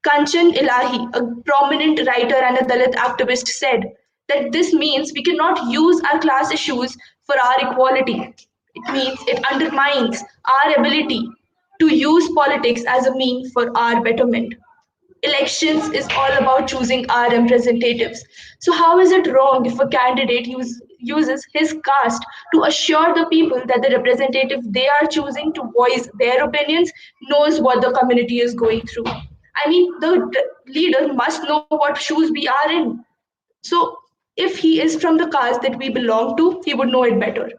Kanchan Ilahi, a prominent writer and a Dalit activist, said that this means we cannot use our class issues for our equality. It means it undermines our ability to use politics as a means for our betterment. Elections is all about choosing our representatives. So, how is it wrong if a candidate uses his caste to assure the people that the representative they are choosing to voice their opinions knows what the community is going through? I mean, the leader must know what shoes we are in. So, if he is from the caste that we belong to, he would know it better.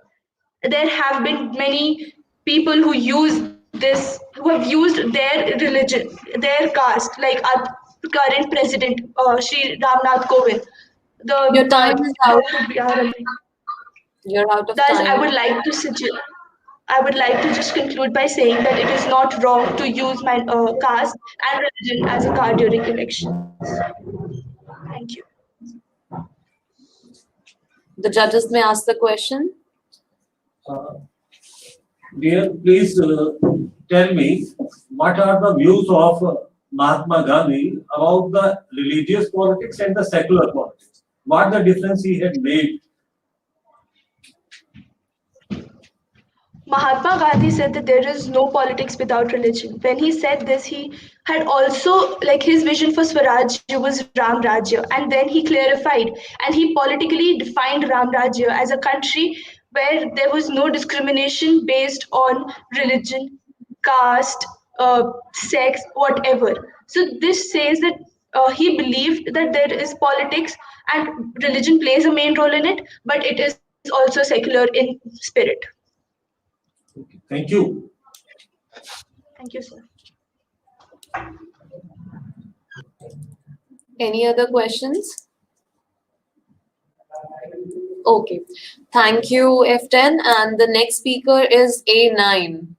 There have been many people who use this, who have used their religion, their caste, like our current president, Sri Ramnath Kovind. Your time is out. What would be our You're out of Thus, time. I would like to just conclude by saying that it is not wrong to use my caste and religion as a card during elections. Thank you. The judges may ask the question. Dear, please tell me what are the views of Mahatma Gandhi about the religious politics and the secular politics? What the difference he had made? Mahatma Gandhi said that there is no politics without religion. When he said this, he had also, like, his vision for Swaraj was Ram Rajya, and then he clarified and he politically defined Ram Rajya as a country where there was no discrimination based on religion, caste, sex, whatever. So this says that he believed that there is politics and religion plays a main role in it, but it is also secular in spirit. Thank you. Thank you, sir. Any other questions? Okay. Thank you, F10. And the next speaker is A9.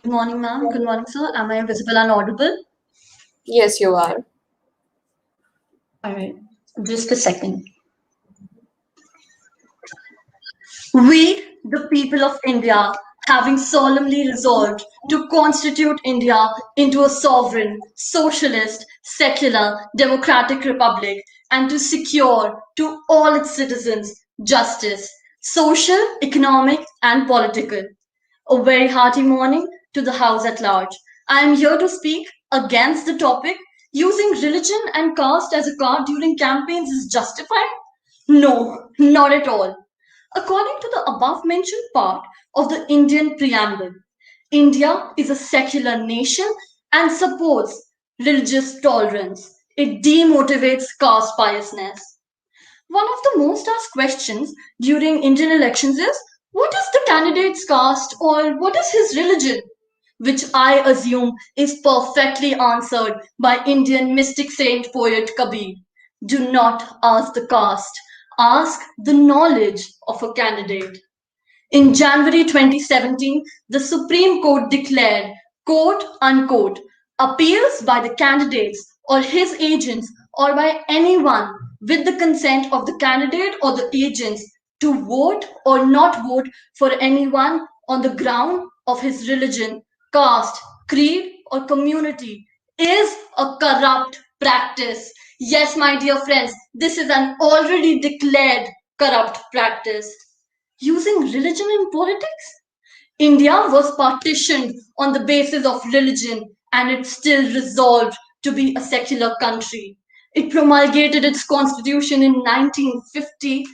Good morning, ma'am. Good morning, sir. Am I visible and audible? Yes, you are. All right. Just a second. We, the people of India, having solemnly resolved to constitute India into a sovereign, socialist, secular, democratic republic and to secure to all its citizens justice, social, economic, and political. A very hearty morning to the House at large. I am here to speak against the topic using religion and caste as a card during campaigns is justified? No, not at all. According to the above mentioned part of the Indian preamble, India is a secular nation and supports religious tolerance. It demotivates caste biasness. One of the most asked questions during Indian elections is what is the candidate's caste or what is his religion? which I assume is perfectly answered by Indian mystic saint poet Kabir. Do not ask the caste, ask the knowledge of a candidate. In January 2017, the Supreme Court declared, quote unquote, appeals by the candidates or his agents or by anyone with the consent of the candidate or the agents to vote or not vote for anyone on the ground of his religion, caste, creed, or community is a corrupt practice. Yes, my dear friends, this is an already declared corrupt practice. Using religion in politics? India was partitioned on the basis of religion and it still resolved to be a secular country. It promulgated its constitution in 1950,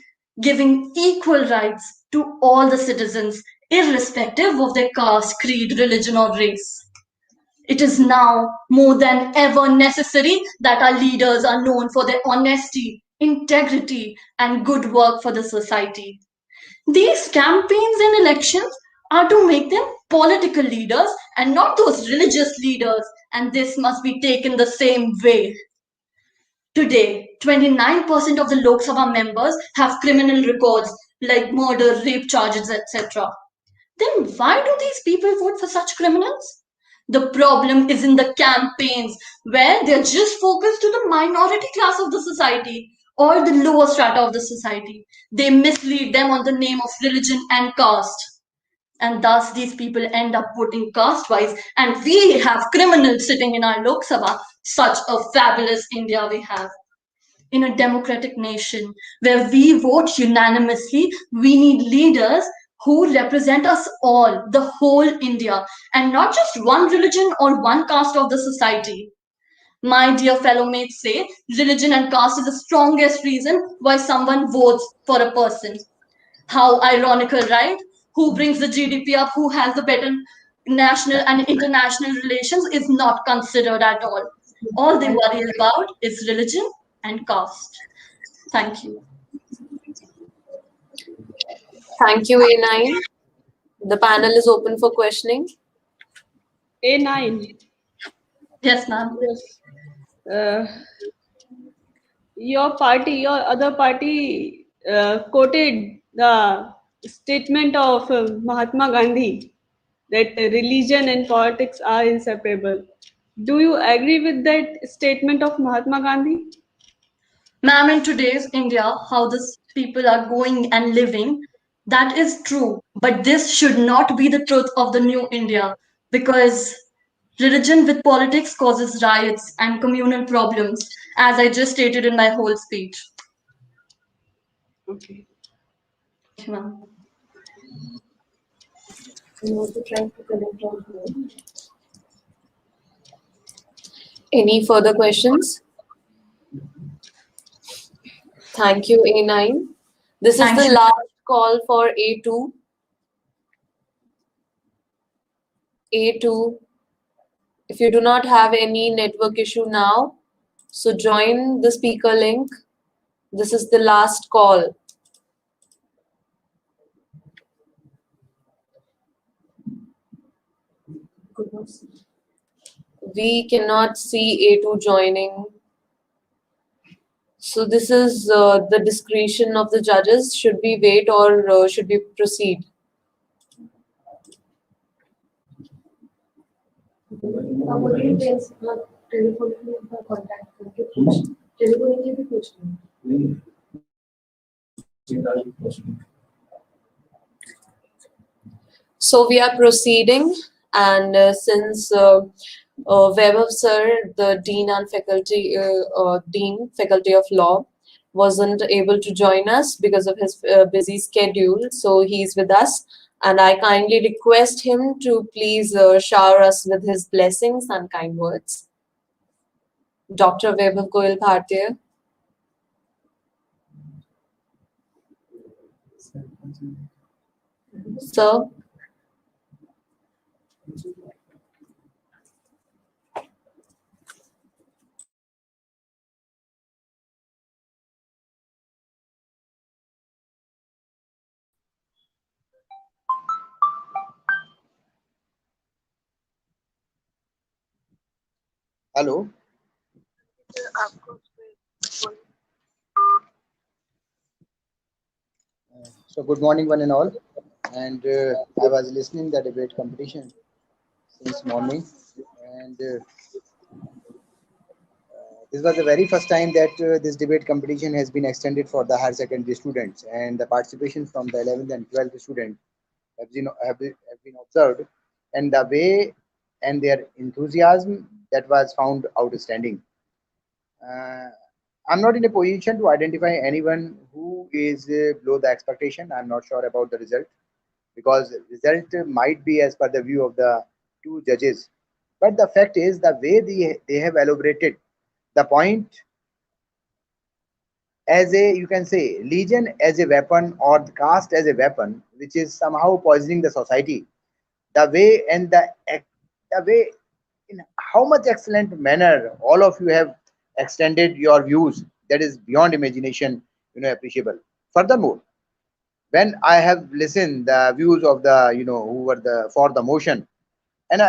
giving equal rights to all the citizens, irrespective of their caste, creed, religion, or race. It is now more than ever necessary that our leaders are known for their honesty, integrity, and good work for the society. These campaigns and elections are to make them political leaders and not those religious leaders, and this must be taken the same way. Today, 29% of the Lok Sabha members have criminal records like murder, rape charges, etc. Then why do these people vote for such criminals? The problem is in the campaigns where they're just focused to the minority class of the society or the lower strata of the society. They mislead them on the name of religion and caste. And thus these people end up voting caste-wise. And we have criminals sitting in our Lok Sabha. Such a fabulous India we have. In a democratic nation where we vote unanimously, we need leaders who represent us all, the whole India, and not just one religion or one caste of the society. My dear fellow mates say religion and caste is the strongest reason why someone votes for a person. How ironical, right? Who brings the GDP up, who has the better national and international relations is not considered at all. All they worry about is religion and caste. Thank you. Thank you, A9. The panel is open for questioning. A9. Yes, ma'am. Yes. Your party, your other party quoted the statement of Mahatma Gandhi that religion and politics are inseparable. Do you agree with that statement of Mahatma Gandhi? Ma'am, in today's India, how these people are going and living, that is true. But this should not be the truth of the new India because religion with politics causes riots and communal problems, as I just stated in my whole speech. Okay. Thank you, ma'am. Any further questions? Thank you, A9. This is Thank the you. last call for A2. A2, if you do not have any network issue now, so join the speaker link. This is the last call. Goodness. We cannot see A2 joining. So this is the discretion of the judges. Should we wait or should we proceed? So we are proceeding, and since Vaibhav sir, the dean and faculty, faculty of law, wasn't able to join us because of his busy schedule, so he's with us, and I kindly request him to please shower us with his blessings and kind words. Dr. Vaibhav Goyal Bhartiya. Sir. Hello. So good morning, one and all. And I was listening the debate competition since morning, and this was the very first time that this debate competition has been extended for the higher secondary students, and the participation from the 11th and 12th students have been observed, and the way and their enthusiasm that was found outstanding. Uh, I'm not in a position to identify anyone who is below the expectation. I'm not sure about the result because result might be as per the view of the two judges. But the fact is the way they have elaborated the point as a, you can say, religion as a weapon or the caste as a weapon, which is somehow poisoning the society. The way and the way in how much excellent manner all of you have extended your views, that is beyond imagination, appreciable. Furthermore, when I have listened the views of the who were the for the motion, and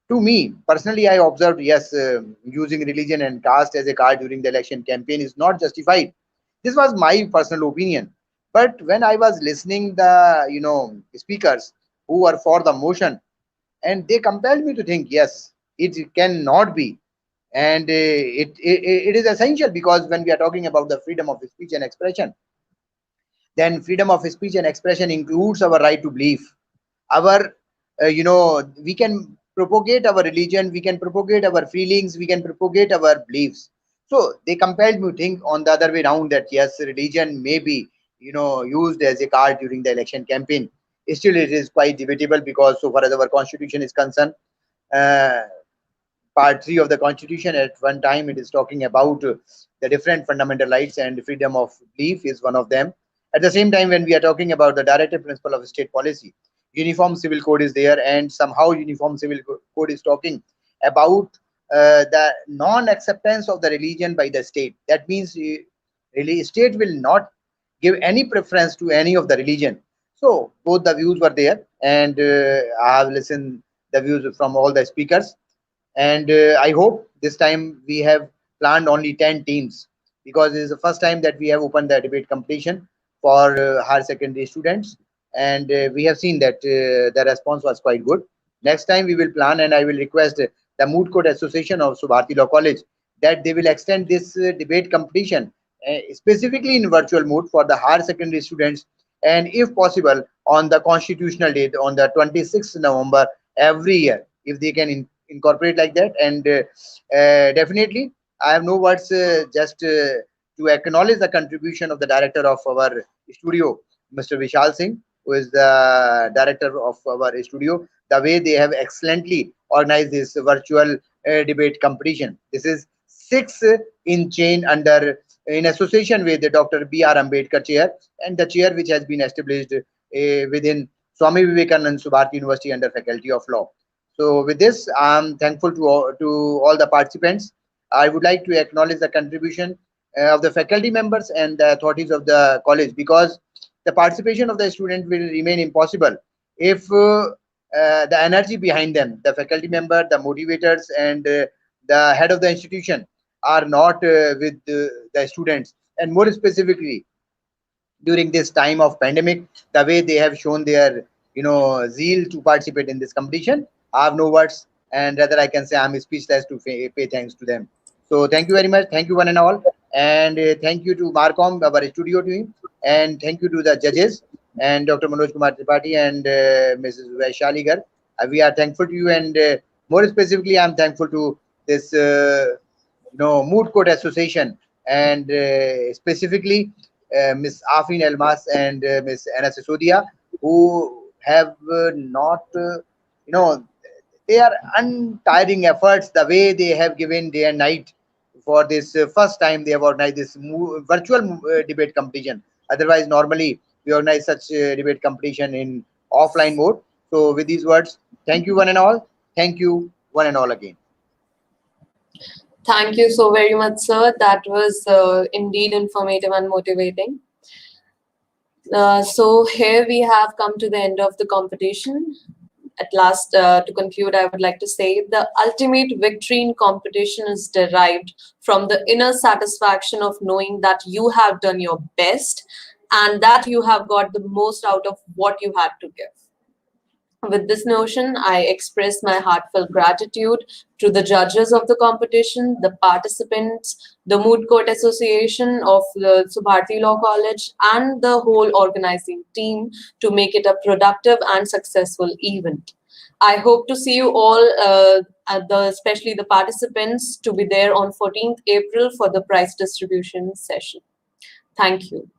to me personally, I observed yes, using religion and caste as a card during the election campaign is not justified. This was my personal opinion. But when I was listening the speakers who were for the motion, and they compelled me to think yes, it cannot be, and it is essential because when we are talking about the freedom of speech and expression, then freedom of speech and expression includes our right to belief, our we can propagate our religion, we can propagate our feelings, we can propagate our beliefs. So they compelled me to think on the other way around that yes, religion may be used as a card during the election campaign. Still it is quite debatable because so far as our constitution is concerned, uh, part 3 of the constitution, at one time it is talking about the different fundamental rights, and freedom of belief is one of them. At the same time, when we are talking about the directive principle of state policy, uniform civil code is there, and somehow uniform civil code is talking about the non acceptance of the religion by the state. That means really state will not give any preference to any of the religion. So both the views were there, and I have listened the views from all the speakers, and I hope this time we have planned only 10 teams because it is the first time that we have opened the debate competition for higher secondary students, and we have seen that the response was quite good. Next time we will plan, and I will request the Moot Court Association of Subharti Law College that they will extend this debate competition specifically in virtual mode for the higher secondary students, and if possible on the constitutional date on the 26th November every year, if they can incorporate like that. And definitely I have no words, just to acknowledge the contribution of the director of our studio, Mr. Vishal Singh, who is the director of our studio, the way they have excellently organized this virtual debate competition. This is six in chain under in association with the Dr. B.R. Ambedkar chair, and the chair which has been established within Swami Vivekanand Subharti University under Faculty of Law. So with this, I'm thankful to all the participants. I would like to acknowledge the contribution of the faculty members and the authorities of the college, because the participation of the student will remain impossible if the energy behind them, the faculty member, the motivators, and the head of the institution are not with the students, and more specifically during this time of pandemic, the way they have shown their zeal to participate in this competition, I have no words, and rather I can say I'm speechless to pay thanks to them. So thank you very much, thank you one and all, and thank you to Marcom, our studio team, and thank you to the judges and Dr. Manoj Kumar Tripathi and Mrs. Vaishali Gar. We are thankful to you, and more specifically I'm thankful to this Moot Court Association, and specifically Miss Afin Elmas and Miss Anna Sisodia, who have not, they are untiring efforts, the way they have given day and night for this first time they have organized this virtual debate competition. Otherwise, normally we organize such debate competition in offline mode. So with these words, thank you one and all. Thank you one and all again. Thank you so very much, sir. That was indeed informative and motivating. So here we have come to the end of the competition. At last, to conclude, I would like to say the ultimate victory in competition is derived from the inner satisfaction of knowing that you have done your best and that you have got the most out of what you had to give. With this notion, I express my heartfelt gratitude to the judges of the competition, the participants, the Moot Court Association of the Subharti Law College, and the whole organizing team to make it a productive and successful event. I hope to see you all, especially the participants, to be there on 14th April for the prize distribution session. Thank you.